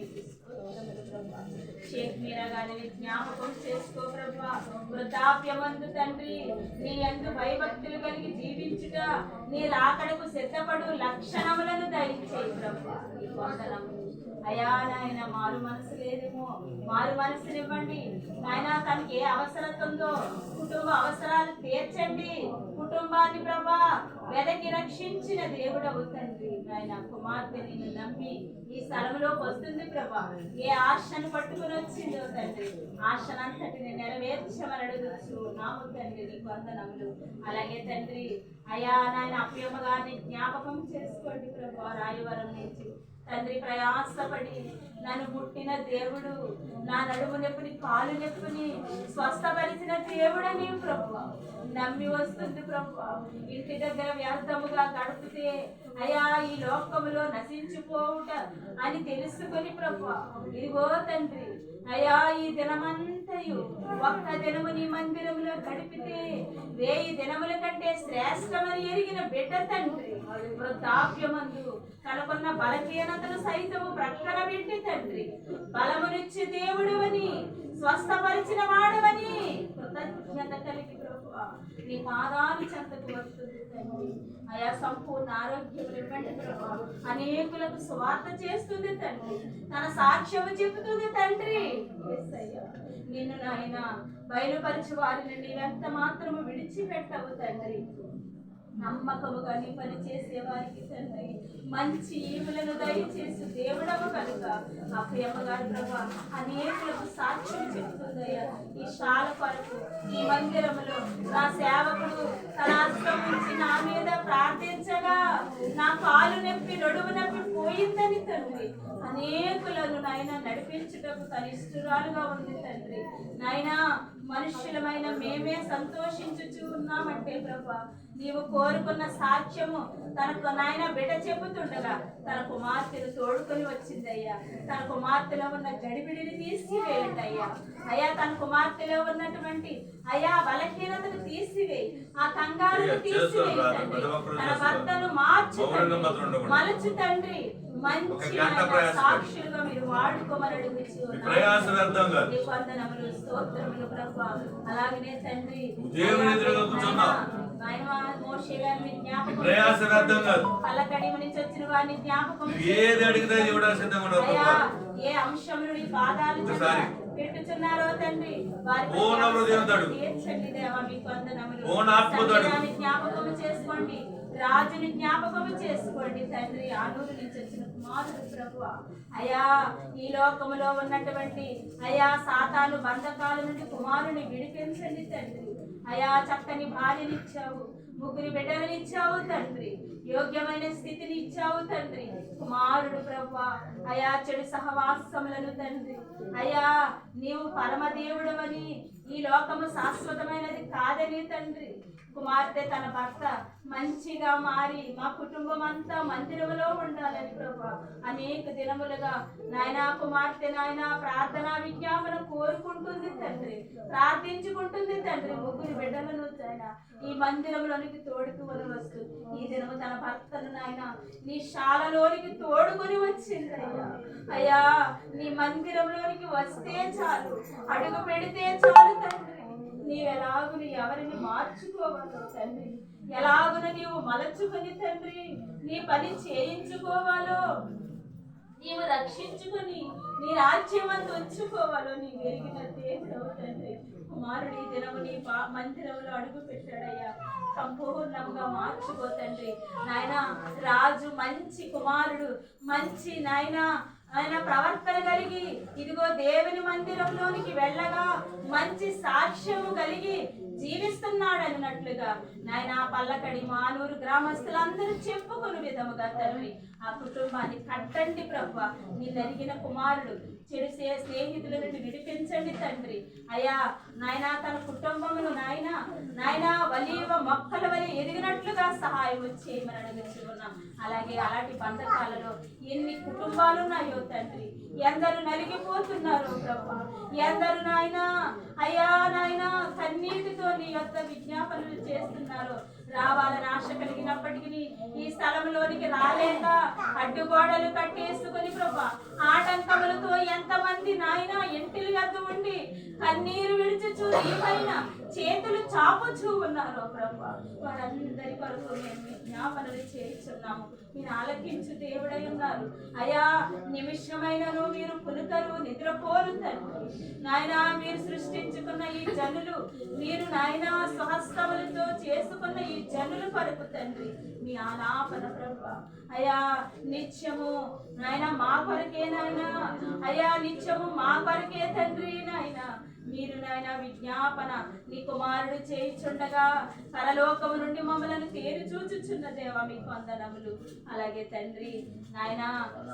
Speaker 2: షేక్ మీరా గారిని జ్ఞాపకం చేసుకో ప్రభా. వృద్ధాప్యమందు తండ్రి నీ యందు భయభక్తులు కలిగి జీవించుట నీ రాకడకు సిద్ధపడు లక్షణములను దయచేయి ప్రభా. నీకు వందనములు. అయా నాయన మారు మనసు లేదేమో మారు మనసునివ్వండి నాయన. తనకి ఏ అవసరత ఉందో కుటుంబ అవసరాలు తీర్చండి. కుటుంబాన్ని ప్రభా వెదకి రక్షించిన దేవుడవు తండ్రి నాయన. కుమార్తె నిన్ను నమ్మి ఈ స్థలంలోకి వస్తుంది ప్రభా. ఏ ఆశను పట్టుకుని వచ్చిందో తండ్రి ఆశనంతటిని నెరవేర్చమని అడుగుచు నాము తండ్రి. నీకు వందనములు. అలాగే తండ్రి అయా నాయన అప్యమ్మ గారిని జ్ఞాపకం చేసుకోండి ప్రభా. రాయవరం నుంచి తండ్రి ప్రయాసపడి నన్ను ముట్టిన దేవుడు, నా నడుము నొప్పిని కాలు నొప్పిని స్వస్థపరిచిన దేవుడని ప్రభువా నమ్మి వస్తుంది ప్రభువా. ఇంటి దగ్గర వ్యర్థముగా గడిపితే అయా ఈ లోకములో నశించిపోవుట అని తెలుసుకొని ప్రభువా ఇదిగో తండ్రి అయా ఈ దినమంతయు ఒక్క దినము నీ మందిరంలో గడిపితే 1000 దినముల కంటే శ్రేష్టమని ఎరిగిన బిడ్డ తండ్రి. వృద్ధాప్యమందు తనకున్న బలహీనతను సైతము ప్రక్కన పెట్టి తండ్రి బలమునిచ్చి దేవుడు అని స్వస్థపరిచిన వాడవని కృతజ్ఞత కలిగి ప్రభువా నీ పాదాలు చెంతకు వస్తుంది తండ్రి. అయా సంపూర్ణ ఆరోగ్యం ఇవ్వండి ప్రభా. అనేకులకు స్వార్థ చేస్తుంది తండ్రి. తన సాక్ష్యము చెబుతుంది తండ్రి. నిన్ను నాయన బయలుపరిచి వారిని నీవెంత మాత్రము విడిచిపెట్టవు తండ్రి. నమ్మకముగా నీ పని చేసే వారికి తండ్రి మంచి ఈవులను దయచేసి దేవుడవు కనుక అప్పయ్యమ్మ గారి ప్రభా అనేకులకు సాక్ష్యం చెబుతుందయ్యా. ఈ శాల కొరకు ఈ మందిరములో నా సేవకుడు తన హస్తం ఉంచి నా మీద ప్రార్థించగా నా కాలు నొప్పి నడుము నొప్పి పోయిందని తండ్రి అనేకులను నాయన నడిపించుటకు తన ఇష్టరాలుగా ఉంది తండ్రి. నాయన మనుష్యులమైన మేమే సంతోషించుచు ఉన్నామంటే ప్రభా, నీవు కోరుకున్న సాక్ష్యము తనకు నాయన బిడ్డ చెబుతుండగా తన కుమార్తెను తోడుకొని వచ్చిందయ్యా. తన కుమార్తెలో ఉన్న గడిబిడిని తీసివేయండి అయ్యా. అయ్యా, తన కుమార్తెలో ఉన్నటువంటి అయ్యా బలహీనతను తీసివేయి, ఆ కంగారును తీసివేయి తండ్రి. తన భర్తను మార్చు తండ్రి, మలచు తండ్రి. మంచి సాక్షులుగా మీరు వాడుకోమని అడుగుచు వందనములు, స్తోత్రములు ప్రభా. అలాగనే తండ్రి మోషే గారిని జ్ఞాపకం, పల్లకడిమ నుంచి వచ్చిన వారిని జ్ఞాపకం, ఏ అంశంలో నీ పాదాలు పెట్టుచున్నారో తండ్రి వారి తీర్చండి దేవా. మీకు వందనములు. జ్ఞాపకం చేసుకోండి, రాజుని జ్ఞాపకము చేసుకోండి తండ్రి. ఆనూరు నుంచి వచ్చిన కుమారుడు ప్రభువా, అయా ఈ లోకములో ఉన్నటువంటి అయా సాతాను బంధకాల నుండి కుమారుని విడిపించండి తండ్రి. అయా చక్కని భార్యనిచ్చావు, 3 బిడ్డలనిచ్చావు తండ్రి, యోగ్యమైన స్థితిని ఇచ్చావు తండ్రి. కుమారుడు ప్రభువా, అయా చెడు సహవాసములను తండ్రి, అయా నీవు పరమదేవుడవని, ఈ లోకము శాశ్వతమైనది కాదని తండ్రి. కుమార్తె తన భర్త మంచిగా మారి మా కుటుంబం అంతా మందిరములో ఉండాలని ప్రభా అనేక దినములుగా నాయనా కుమార్తె నాయనా ప్రార్థనా విజ్ఞాపన కోరుకుంటుంది తండ్రి, ప్రార్థించుకుంటుంది తండ్రి. 3 బిడ్డలను ఆయన ఈ మందిరంలోనికి తోడుకుని వస్తూ ఈ దినము తన భర్తను నాయన నీ శాలలోనికి తోడుకొని వచ్చింది అయ్యా. అయ్యా నీ మందిరంలోనికి వస్తే చాలు, అడుగు పెడితే చాలు తండ్రి. నీవెలాగున ఎవరిని మార్చుకోవాలో తండ్రి, ఎలాగున నీవు మలచుకొని తండ్రి నీ పని చేయించుకోవాలో, నీవు రక్షించుకొని నీ రాజ్యమందు ఉంచుకోవాలో నీ ఎరిగిన దేవుడవు తండ్రి. కుమారుడి దినము నీ మందిరంలో అడుగు పెట్టాడయ్యా. సంపూర్ణంగా మార్చుకో తండ్రి. నాయన రాజు మంచి కుమారుడు, మంచి నాయన ఆయన ప్రవర్తన కలిగి ఇదిగో దేవుని మందిరంలోనికి వెళ్ళగా మంచి సాక్ష్యము కలిగి జీవిస్తున్నాడు అన్నట్లుగా నాయన పల్లకడి మానూరు గ్రామస్తులందరూ చెప్పుకుని విధముగా తండ్రి ఆ కుటుంబాన్ని కట్టండి ప్రభువా. నీ జరిగిన కుమారుడు చెడు స్నేహితుల నుండి విడిపించండి తండ్రి. అయ్యా నాయన తన కుటుంబమును నాయన వలీవ మొక్కల వలె ఎదిగినట్లుగా సహాయం చేయమని అడుగుతున్నాం. అలాగే అలాంటి బంధకాలలో ఎన్ని కుటుంబాలు ఉన్నాయో తండ్రి, ఎందరు నలిగిపోతున్నారో ప్రభా, ఎందరు నాయన అయ్యా నాయన కన్నీటితో నీ యొక్క విజ్ఞాపనలు చేస్తున్నారు. రావాలని ఆశ కలిగినప్పటికీ ఈ స్థలంలోనికి రాలేక అడ్డుగోడలు కట్టేసుకుని ప్రభా ఆటంకములతో ఎంతమంది నాయన ఇంటిలు వద్ద ఉండి కన్నీరు విడిచుచూ ఈ పైన చేతులు చాపుచూ ఉన్నారో ప్రభా, వారందరి కొరకు మేము విజ్ఞాపనలు చేస్తున్నాము. మీరు ఆలకించు దేవుడై ఉన్నారు అయా. నిమిషమైనను మీరు పులుతరు నిద్రపోరు తండ్రి. నాయన మీరు సృష్టించుకున్న ఈ జనులు, మీరు నాయన స్వహస్తములతో చేసుకున్న ఈ జనులు కొరకు తండ్రి మీ ఆలాపన ప్రభా అయా నిత్యము నాయన మా కొరకే నాయన అయా, నిత్యము మా కొరకే తండ్రి నాయన మీరు నాయన విజ్ఞాపన నీ కుమారుడు చేయుచుండగా పరలోకము నుండి మమ్మలను తేరు చూచుచున్న దేవా మీకు వందనములు. అలాగే తండ్రి నాయన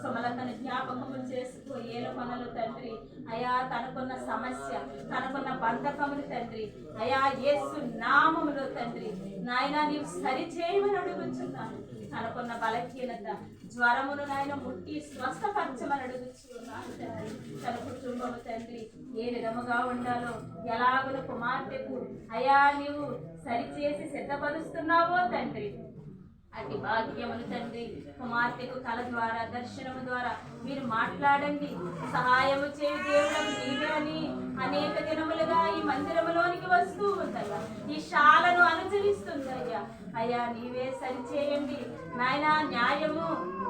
Speaker 2: సుమలతను జ్ఞాపకము చేసుకో ఏల పనులు తండ్రి అయా, తనకున్న సమస్య తనకున్న బంధకములు తండ్రి అయా యేసు నామములో తండ్రి నాయన నీవు సరిచేయమని అడుగుచున్నాను. తనకున్న బలహీనత జ్వరమును నాయన ముట్టి స్వస్థపరచమని అడుగుచున్నాను తండ్రి. తన కుటుంబము తండ్రి ఏ విధముగా ఉండాలో ఎలాగున కుమార్తెకు అయా నీవు సరిచేసి సిద్ధపరుస్తున్నావో తండ్రి అతి భాగ్యములు తండ్రి. కుమార్తెకు కళ ద్వారా దర్శనము ద్వారా మీరు మాట్లాడండి, సహాయము చేయ దేవుడు నీవే అని అనేక దినములుగా ఈ మందిరములోనికి వస్తూ ఉందయ్యా, ఈ శాలను అనుసరిస్తుందయ్యా. అయ్యా నీవే సరిచేయండి నాయన, న్యాయము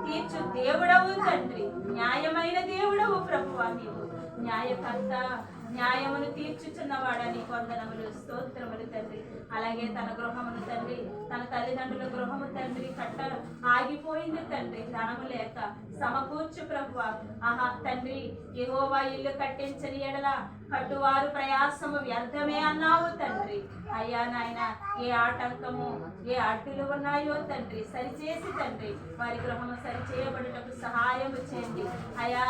Speaker 2: తీర్చు దేవుడవు తండ్రి, న్యాయమైన దేవుడవు ప్రభువా, నీవు న్యాయకర్త, న్యాయమును తీర్చుచున్నవాడని వందనములు స్తోత్రములు తండ్రి. అలాగే తన గృహమును తండ్రి, తన తల్లిదండ్రుల గృహము తండ్రి ఆగిపోయింది తండ్రి, ధనము లేక సమకూర్చు ప్రభువా. ఆహా తండ్రి, యెహోవా ఇల్లు కట్టించని ఎడల కట్టువారు ప్రయాసము వ్యర్థమే అన్నావు తండ్రి. అయ్యా నాయన, ఏ ఆటంకము ఏ అడ్డులు ఉన్నాయో తండ్రి సరిచేసి తండ్రి వారి గృహము సరిచేయబడుటకు సహాయము చేయండి. అయా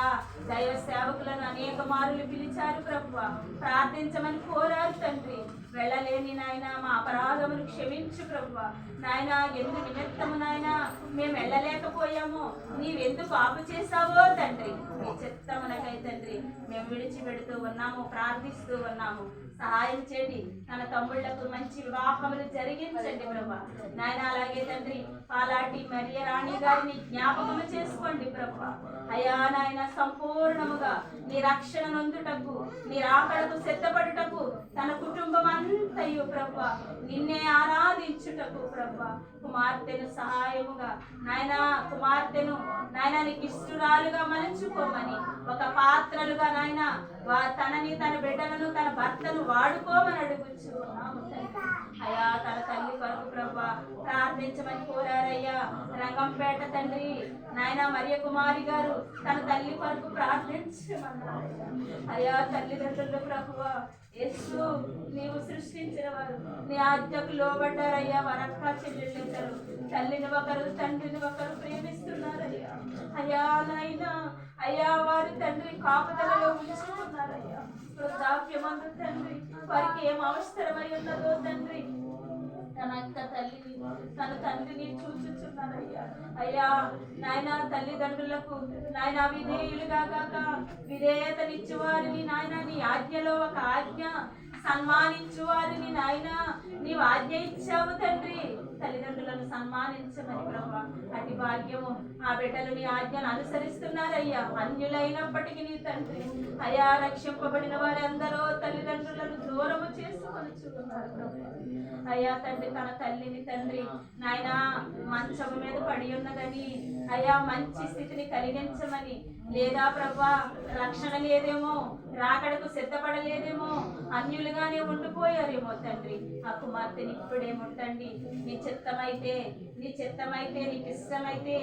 Speaker 2: దైవ సేవకులను అనేక మారులు పిలిచారు ప్రభువా, ప్రార్థించమని కోరారు తండ్రి. వెళ్ళలేని నాయన మా అపరాధమును క్షమించు ప్రభువా. నాయన ఎందు నిమిత్తము నాయన మేము వెళ్ళలేకపోయాము, నీవెందుకు ఆపు చేశావో తండ్రి, నీ చిత్తమునకై తండ్రి మేము విడిచిపెడుతూ ఉన్నాము, ప్రార్థిస్తూ ఉన్నాము. సహాయం చేయండి. తన తమ్ముళ్లకు మంచి వివాహములు జరిగించండి ప్రభా నాయన. అలాగే తండ్రి పాలాటి మరియ రాణి గారిని జ్ఞాపకము చేసుకోండి ప్రభా. అయా నాయన, సంపూర్ణముగా నీ రక్షణ నొందుటకు, నీ రాకడకు సిద్ధపడుటకు తన కుటుంబం అంతయు ప్రభా నిన్నే ఆరాధించుటకు ప్రభా కుమార్తెను సహాయముగా నాయన, కుమార్తెను నాయన నీకు ఇష్టురాలుగా మలుచుకోమని, ఒక పాత్రలుగా నాయన తనని, తన బిడ్డలను, తన భర్తను వాడుకోమని అడుగుచు అయ్యా. తన తల్లి కొరకు ప్రభా ప్రార్థించమని కోరారయ్యా. రంగంపేట తండ్రి నాయన మరియ కుమారి గారు తన తల్లి కొరకు ప్రార్థించమన్నారు అయ్యా. తల్లిదండ్రులు ప్రభువా యేసు నీవు సృష్టించిన వారు, నీ ఆజ్ఞకు లోబడ్డారయ్యా. వారక్క చెల్లెళ్ళిద్దరు తల్లిని ఒకరు తండ్రిని ఒకరు ప్రేమిస్తున్నారయ్యా. అయ్యా నాయన, అయ్యా వారి తండ్రి కాపుదలలో ఉంచుకున్నారయ్యా. వృద్ధాప్యమందు తండ్రి వారికి ఏం అవసరమై ఉన్నదో తండ్రి తన అక్క తల్లిని, తన తండ్రిని చూచుచున్నారయ్యా. అయ్యా నాయన, తల్లిదండ్రులకు నాయన విధేయులుగా కాక విధేయతనిచ్చు వారిని నాయన నీ ఆజ్ఞలో ఒక ఆజ్ఞ, సన్మానించు వారిని నాయన నీవు ఆజ్ఞ ఇచ్చావు తండ్రి. తల్లిదండ్రులను సన్మానించమని ప్రభా అతి భాగ్యము ఆ బిడ్డలు నీ ఆజ్ఞను అనుసరిస్తున్నారయ్యా. అన్యులైనప్పటికీ నీ తండ్రి అయ్యా, రక్షింపబడిన వారందరూ తల్లిదండ్రులను దూరము చేసుకొనిచున్నారు ప్రభా. అయ్యా తండ్రి, తన తల్లిని తండ్రి నాయన మంచము మీద పడి ఉన్నదని అయ్యా మంచి స్థితిని కలిగించమని, లేదా ప్రభా రక్షణ లేదేమో, రాకడకు సిద్ధపడలేదేమో, అన్యులుగానే ఉండిపోయారేమో తండ్రి. ఆ కుమార్తెని ఇప్పుడే ముట్టండి. నీ చిత్తమైతే, నీ చిత్తమైతే, నీకు ఇష్టమైతే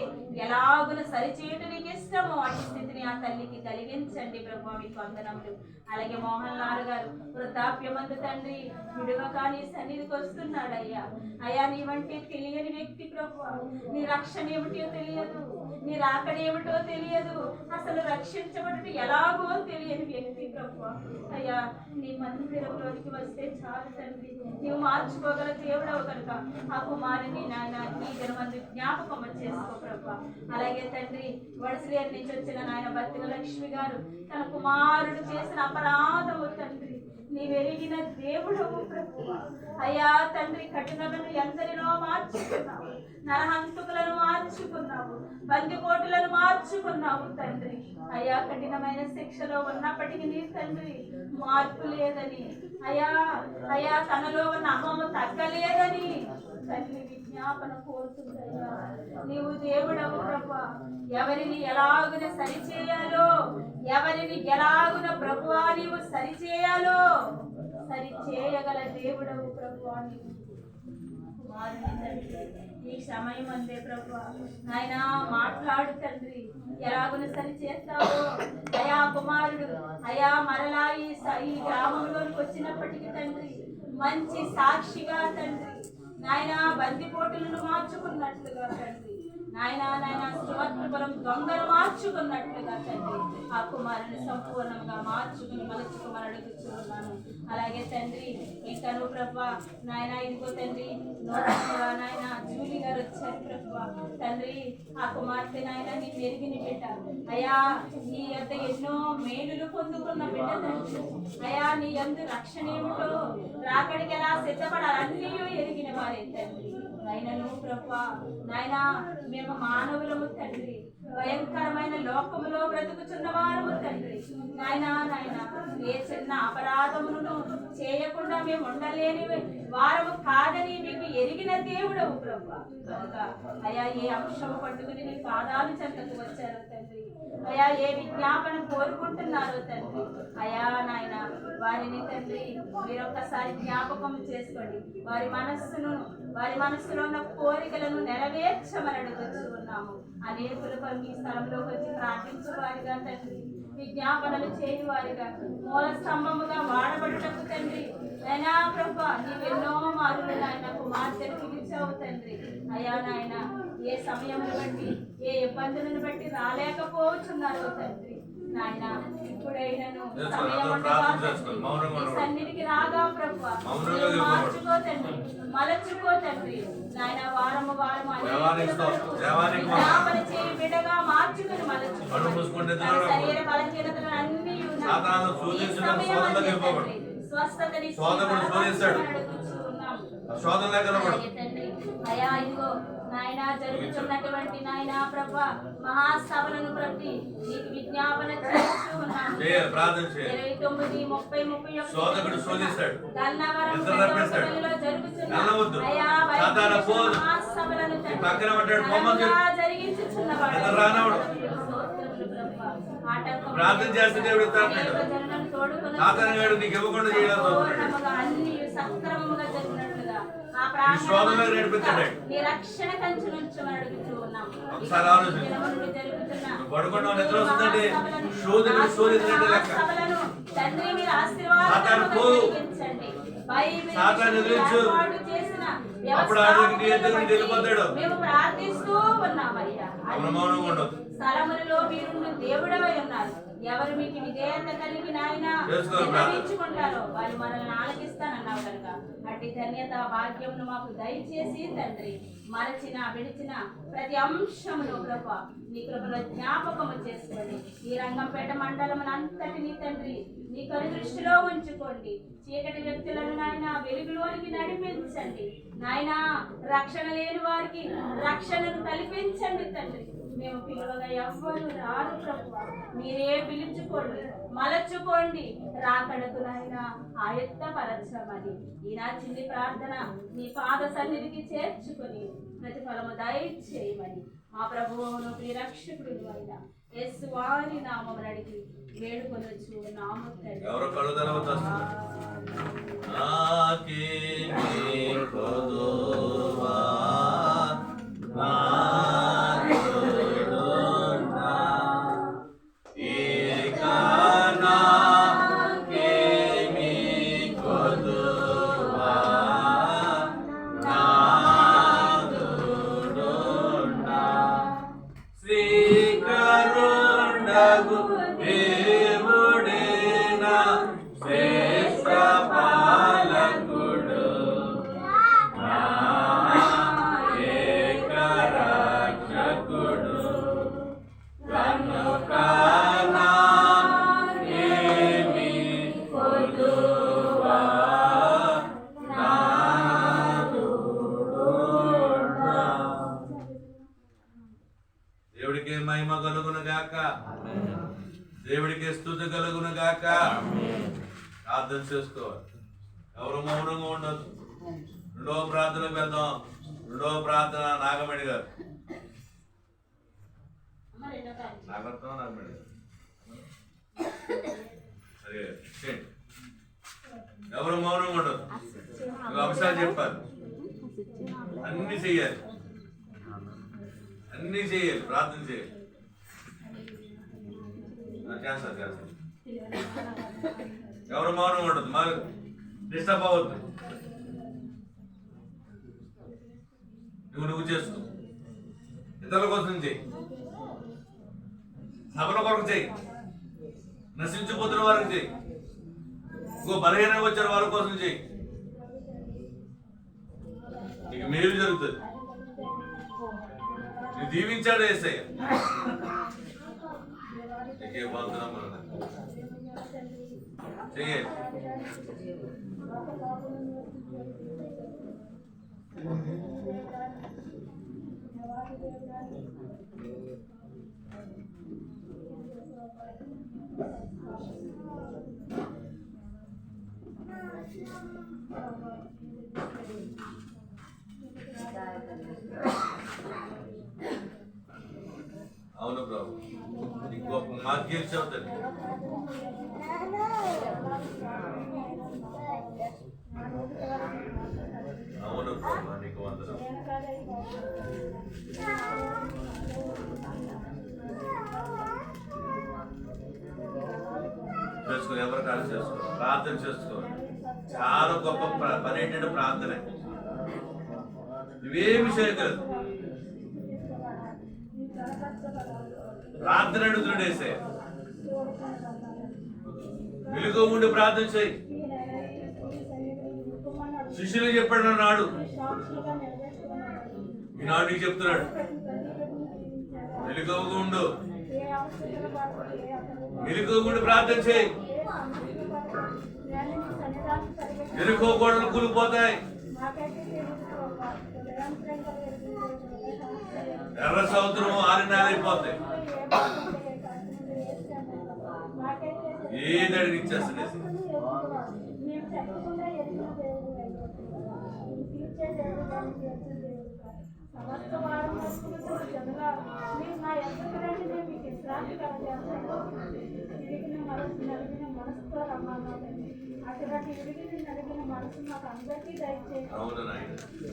Speaker 2: ఎలాగున సరిచేయట నీకు ఇష్టమో అటు స్థితిని ఆ తల్లికి కలిగించండి ప్రభా. మీకు వందనములు. అలాగే మోహన్ లాల్ గారు వృద్ధాప్యమందు తండ్రి విడువక నీ సన్నిధికి వస్తున్నాడయ్యా. అయ్యా నీ వంటి తెలియని వ్యక్తి ప్రభా, నీ రక్షణ ఏమిటో తెలియదు, నీ రాకడ ఏమిటో తెలియదు, అసలు రక్షించబడి ఎలాగో తెలియని వ్యక్తి ప్రభా. అయ్యా నీ మందిరంలోనికి వస్తే చాలు తండ్రి, నీవు మార్చుకోగల దేవుడవు కనుక ఆ కుమారుని నాయన ఈ జన్మంది జ్ఞాపకం చేసుకో ప్రభా. అలాగే తండ్రి వడసిలేరు నుంచి వచ్చిన నాయన బత్తిన లక్ష్మి గారు తన కుమారుడు చేసిన అపరాధము తండ్రి నీవెరిగిన దేవుడవు ప్రభువా. అయ్యా తండ్రి, కఠినలను ఎందరినో మార్చుకున్నావు, నరహంతకులను మార్చుకున్నావు, బందిపోటులను మార్చుకున్నావు తండ్రి. అయ్యా కఠినమైన శిక్షలో ఉన్నప్పటికీ నీ తండ్రి మార్పు లేదని, అయ్యా అయ్యా తనలో ఉన్న అమ్మము తగ్గలేదని తల్లి విజ్ఞాపన కోరుతుందయ్యా. నీవు దేవుడవు ప్రభా, ఎవరిని ఎలాగున సరిచేయాలో, ఎవరిని ఎలాగున ప్రభువా నీవు సరిచేయాలో సరిచేయగల దేవుడవు ప్రభువా. ఈ సమయం అందే ప్రభువా నాయన మాట్లాడు తండ్రి, ఎలాగున సరి చేస్తావో. అయా కుమారుడు అయా మరలా ఈ గ్రామంలోకి వచ్చినప్పటికీ తండ్రి మంచి సాక్షిగా తండ్రి నాయన బందిపోటులను మార్చుకున్నట్లుగా తండ్రి నాయన నాయన సువర్ణపురం దొంగను మార్చుకున్నట్లుగా తండ్రి ఆ కుమారుని సంపూర్ణంగా మార్చుకుని మలుచుకోమని అడుగుతున్నాను. అలాగే తండ్రి ఇంకను ప్రభా నాయన ఇదిగో తండ్రి నాయన జూలి గారు వచ్చారు ప్రభా. తండ్రి ఆ కుమార్తె నాయన నీ పెరిగిన బిడ్డ అయా, నీ యొక్క ఎన్నో మేలులు పొందుకున్న బిడ్డ తండ్రి. అయా నీ యందు రక్షణ ఏమిటో, రాకడికి ఎలా సిద్ధపడాలి అన్నీ ఎరిగిన వారే తండ్రి. నాయనను ప్రభా నాయన మేము మానవులము తండ్రి, భయంకరమైన లోకములో బ్రతుకుతున్న వారము తండ్రి. నాయన నాయన ఏ చిన్న అపరాధములను చేయకుండా మేము ఉండలేని వారము కాదని మీకు ఎరిగిన దేవుడవు ప్రభా. కనుక అయా ఏ అంశం పట్టుకుని నీ పాదాలు చెంతకు వచ్చారో తండ్రి, అయా ఏ విజ్ఞాపన కోరుకుంటున్నారో తండ్రి, అయా నాయన వారిని తండ్రి మీరొక్కసారి జ్ఞాపకం చేసుకోండి. వారి మనస్సులో ఉన్న కోరికలను నెరవేర్చమని అడుగుతూ ఉన్నాము. అనేకులు ఈ స్థలంలోకి వచ్చి ప్రార్థించే వారిగా తండ్రి, విజ్ఞాపనలు చేయని వారిగా మూల స్తంభముగా వాడబడుటకు తండ్రి అయినా ప్రభా నీవెన్నో మారులు నాయన కుమార్తెలకు ఇచ్చావు తండ్రి. అయా నాయన ఏ సమయమును బట్టి ఏ ఇబ్బందులను బట్టి రాలేకపోతున్నారో తండ్రి నాయన, ఇప్పుడైనను సన్నిధికి రాగా ప్రభా మార్చుకో తండ్రి, మలచుకో తండ్రి నాయన. వారము విజ్ఞాపన చేయి బిడ్డగా మార్చుకుని మలచుకో. శరీర బలహీనతలు అన్ని స్వస్థతని అయా ఇదిగో నాయన జరుగుతున్నటువంటి నాయన ప్రభా మహాసభలను బట్టి నీకు విజ్ఞాపన చేస్తూ ఉన్నాము. 29, 30, 31 గన్నవరం జరుగుతున్న అయా మహాసభలను జరిగించుచున్నవాడు
Speaker 1: ప్రార్థన చేస్తే దేవుడు నీకు ఇవ్వకుండా
Speaker 2: అన్ని సక్రమముగా జరిగినట్లుగా నిరక్షణ కంచె నుంచి అడుగుతూ ఉన్నాం. తండ్రి మీరు ఆశీర్వాదాలు మేము ప్రార్థిస్తూ ఉన్నామయ్యా. స్థలములలో మీరు దేవుడవై ఉన్నారు. ఎవరు మీకు విధేయత కలిగి నాయన నిర్ణయించుకుంటారో వారు మనల్ని ఆలకిస్తానన్నావు కనుక అట్టి ధన్యత భాగ్యమును మాకు దయచేసి తండ్రి విడిచిన ప్రతి అంశమును కృప నీ కృపలో జ్ఞాపకము చేసుకోండి. ఈ రంగంపేట మండలం అంతటిని తండ్రి నీ కనుదృష్టిలో ఉంచుకోండి. చీకటి వ్యక్తులను నాయన వెలుగులోనికి నడిపించండి నాయన. రక్షణ లేని వారికి రక్షణను కల్పించండి తండ్రి. మేము పిలువగా ఎవ్వరు రారు ప్రభువా, మీరే పిలుచుకోండి, మలచుకోండి. రాకడకు నాయన ఆయత్తపరచమని ఈనా చిన్ని ప్రార్థన నీ పాద సన్నిధికి చేర్చుకొని ప్రతిఫలము దయచేయమని మా ప్రభువును ప్రియరక్షకుడు అయిన యేసు వారి నామమున అడిగి వేడుకొనొచ్చు నామము
Speaker 1: దేవుడికి మహిమ కలుగును గాక, దేవుడికి స్తుతి కలుగును గాక. ప్రార్థన చేసుకోవాలి, ఎవరు మౌనంగా ఉండదు. రెండవ ప్రార్థనకు వెళ్దాం. రెండవ ప్రార్థన నాగమణి గారు. నాగమణి సరే, ఎవరు మౌనంగా ఉండదు. అంశాలు చెప్పాలి, అన్ని చెయ్యాలి, అన్ని చేయాలి, ప్రార్థన చేయాలి. చేస్తారు ఎవరు మౌనం ఉండదు, మాకు డిస్టర్బ్ అవ్వద్దు. నువ్వు చేసుకో, ఇతరుల కోసం చెయ్యి, సభల కొరకు చెయ్యి, నశించిపోతున్న వారికి చెయ్యి, ఇంకో బలహీనంగా వచ్చిన వారి కోసం చెయ్యి. నీకు మేలు జరుగుతుంది. దీవించాడు యేసయ్య. చెయ్యాలి. అవును ప్రభు, నీకు గొప్ప మాకు గెలిచవుతుంది. అవును ప్రభు, నీకు వందనం. చేసుకో, ఎవరి కాదు చేసుకో, ప్రార్థన చేసుకో. చాలా గొప్ప పని ఏంటంటే ప్రార్థన. ఇవేమి చేయగలదు, ప్రార్థన అడుగుతున్నాడు యేసయ్య. వెలుగు ఉండి ప్రార్థన చేయి. శిష్యులు చెప్పాడు నాడు, ఈనాడు నీకు చెప్తున్నాడు, వెలుగు ఉండు, వెలుగు ఉండి ప్రార్థన చేయి. ఎరుకో గోడలు కూలిపోతాయి, ఎర్ర సముద్రం ఆరినాలైపోతాయి. ఏది అడిగిచ్చేస్తుంది.
Speaker 3: సమస్త వారం జనగా మీరు నా ఎంతకరండి నేను మీకు విశ్రాంతి కలగలిగిన మనసు నలిగిన మనసుతో రమ్మన్నాను. అటువంటి విరిగిన నలిగిన మనసు మాకు అందరికీ దయచేసి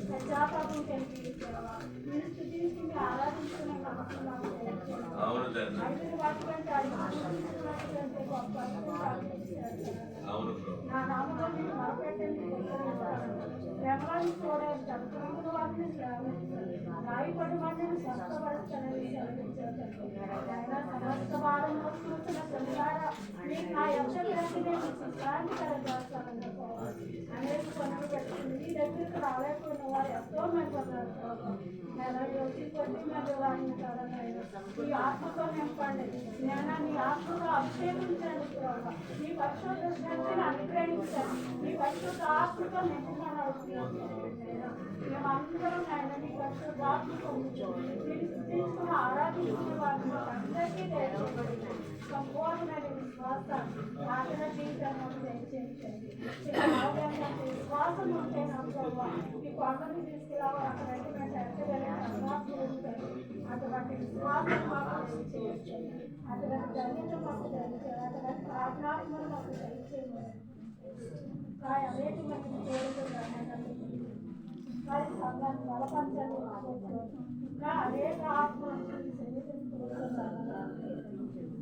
Speaker 3: ప్రజాపాపం కలిగి మీరు స్థుతించి మీరు ఆరాధించిన మనసు మాకు దయచేసి ఐదు వాటి కంటే కంటే గొప్ప నా నామలో మీరు మొరపెట్టండి. ప్రేమలను చూడాలి తప్పులు వాటిని రాయిపడి వాటిని స్వస్థపరుస్తానని ఆయన సమస్త వారంలో కూర్చున్న శనివారం మీకు నా యక్షగ్రహి నేను విశ్రాంతి కలగజేస్తానని అనేక పనులు పెట్టుకుని మీ దగ్గరకు రాలేకున్న వారు ఎంతో మంది ఉన్నారు. నేను వచ్చిపోతే మీరు వారిని కలగలేదు. ఈ ఆత్మతో నింపండి. నేను నీ ఆత్మతో అభిషేకించండి. మీ పరిశుద్ధ శక్తిని అనుగ్రహించండి. మీ పరిశుద్ధ ఆత్మతో నింపుమని మేమందరం ఆయన మీ పరిశుద్ధ ఆత్మతో మీరు స్థితించుకుని ఆరాధించిన వారిని అందరికీ దయచేయండి. సంపూర్ణమైన విశ్వాసాన్ని ఆదరణ జీవితాన్ని దయచేయండి. విశ్వాసం ఉంటే నమ్మకం ఈ కొండను తీసుకురావాలి. అటువంటి అటువంటి విశ్వాసం మాకు దయచేయండి. అటువంటి ధైర్యం మాకు దయచేయండి. అటువంటి ప్రార్థనాత్మను మాకు దయచేయండి. అనేక మందిని కోరుతున్నాను. వారి సంఘాన్ని బలపరచండి. ఇంకా అనేక ఆత్మలను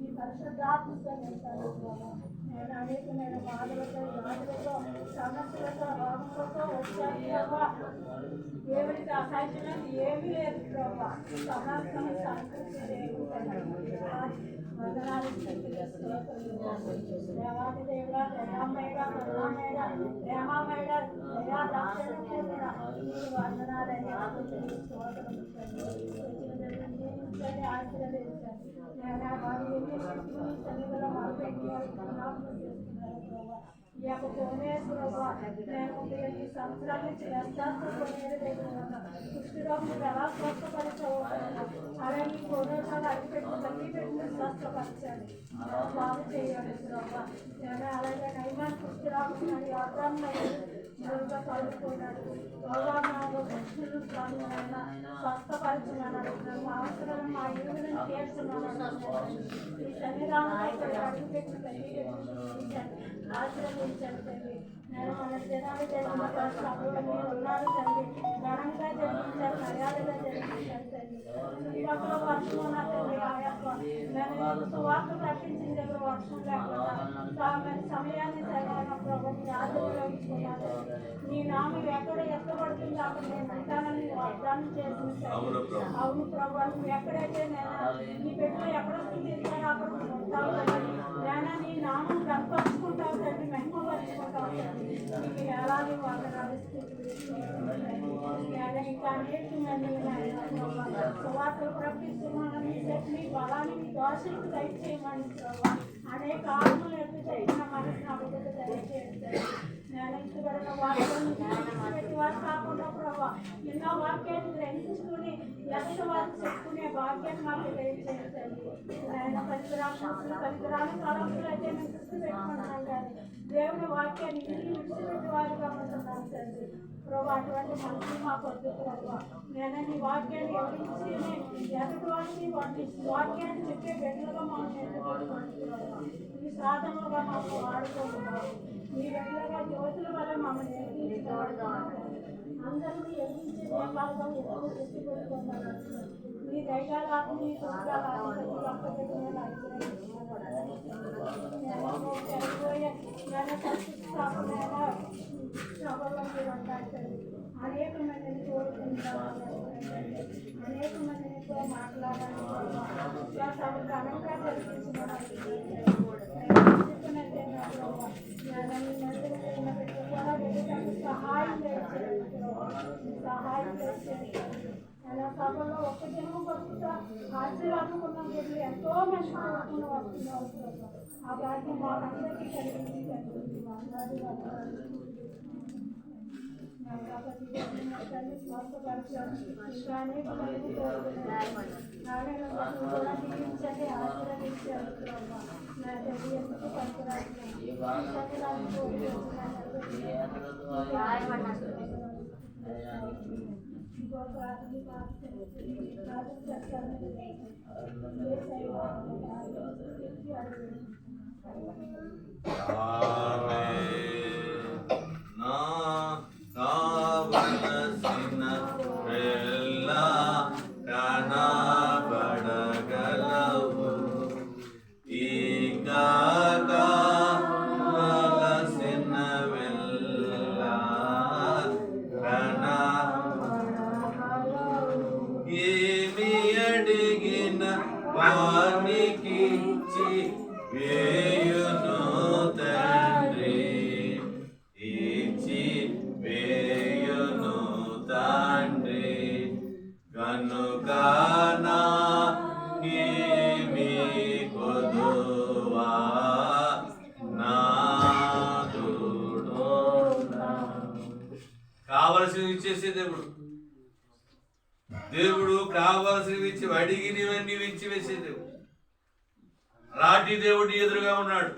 Speaker 3: ఈ పరిశుద్ధాత్మతో నేను అనేకమైన బాధలతో వ్యాధులతో సమస్యలతో రోగములతో వచ్చాను. దేవుడికి అసాధ్యమైనది ఏమీ లేదు ప్రభావ. సమస్తం సంతృప్తి వందనాలు దేవాది దేవుడా దయామయుడా కరుణామయుడా ప్రేమమయుడా దయా దాక్షిణ్యమూర్తుడా నీకు వందనాలని ఆశీర్వదించండి. నేను వారి సన్నిధిలో మొదలుపెట్టి ఈ యొక్క భువనేశ్వరరావు నేను 30 సంవత్సరాల నుంచి వ్యస్తాత్మ కుష్ఠరోగులు ఎలా స్వస్థపరిచావు అలాగే ఈ భువనేశ్వరాలు అడిపెట్టి తల్లి పెట్టి స్వస్థపరచాలి. బాగు చేయాలి ప్రభావ. నేను అలాగే నైమాన్ కుష్ఠరోగులు యోగాన్ని మెరుగ్గా కలుపుకున్నాడు. యోగాను కృష్ణుడు స్వామినైనా స్వస్థపరచున్నాడు. అవసరం మా ఇరువులను తీర్చున్నాడు. ఈ సన్నిధానంలో అడుగుపెట్టి తల్లి ఆశీర్వదించండి తండ్రి. నేను మన జనాలు జరిగిన సభలన్నీ ఉన్నారు తండ్రి. ఘనంగా జరిగించారు, మర్యాదగా జరిగించారు తండ్రి. ఈ ఒక్క వర్షం ఉన్న తండ్రి ఆయా నేను సువార్త ప్రకటించిన దగ్గర వర్షం లేకుండా సమయాన్ని సరైన ప్రభుత్వం ఆదరించుకున్నాను. నీ నామం ఎక్కడ ఎత్తబడుతుంది అక్కడ నేను ఉంటానని వాగ్దానం చేసింది. అవును ప్రభు, నువ్వు ఎక్కడైతే నేను నీ బిడ్డలు ఎక్కడ స్థితిస్తారో అక్కడ నువ్వు ఉంటావు. నేను నీ నామం కనపరుచుకుంటావు తండ్రి, మహిమపరుచుకుంటావు తండ్రి. నీకు ఎలాంటి వందనాలు ఇంకా అనేకమంది సువార్తలు ప్రకటిస్తున్నాను. మీ శక్తి బలాన్ని మీ దోషులకు దయచేయమని ప్రభావ. అనేక ఆత్మలు ఎత్తున మనసును అభివృద్ధి దయచేయండి. నేను ఇష్టపడిన వాక్యాలను పెట్టి వారు కాకుండా ప్రభావ ఎన్నో వాక్యాన్ని గ్రహించుకుని లక్ష వారు చెప్పుకునే భాగ్యాన్ని మాకు దయచేయండి. ఆయన పరికరాలు కాలంలో అయితే మేము దృష్టి పెట్టుకుంటున్నాం కానీ దేవుని వాక్యాన్ని విడిచిపెట్టి వారుగా ఉంటున్నాం తండ్రి. ప్రభు అటువంటి మనసు మాకు వద్దు ప్రభు. నేను నీ వాక్యాన్ని ఎవరించి ఎదుటి వారికి వాక్యాన్ని చెప్పే బిడ్డలుగా మమ్మల్ని ఎదుర్కొంటున్నాను. ఈ సాధనలుగా మాకు వాడుకోవాలి. మీ బిడ్డలుగా జ్యోతుల వల్ల మమ్మల్ని ఎదిరించబడతాను. అందరినీ ఎదిరించే దీపాలుగా ఎక్కువ దృష్టి పెట్టుకుంటాను. మీ దైవాలను మీ సుఖాలను అనేక మందిని కోరుకుంటాను. అనేక మందితో మాట్లాడాలి. ఘనంగా సహాయం అలా సభలో ఒక్క జన్మ బతుకుతా ఆశీర్వాదకున్నాం. ఎంతో మంది కోరుకుని వస్తున్నారు. ఆ భాగ్యం వాళ్ళందరికీ కలిగింది.
Speaker 1: కావలసినవి ఇచ్చేసే దేవుడు. దేవుడు కావలసినవి ఇచ్చి అడిగినవన్నీ ఇచ్చి వేసే దేవుడు. రాటి దేవుడు ఎదురుగా ఉన్నాడు.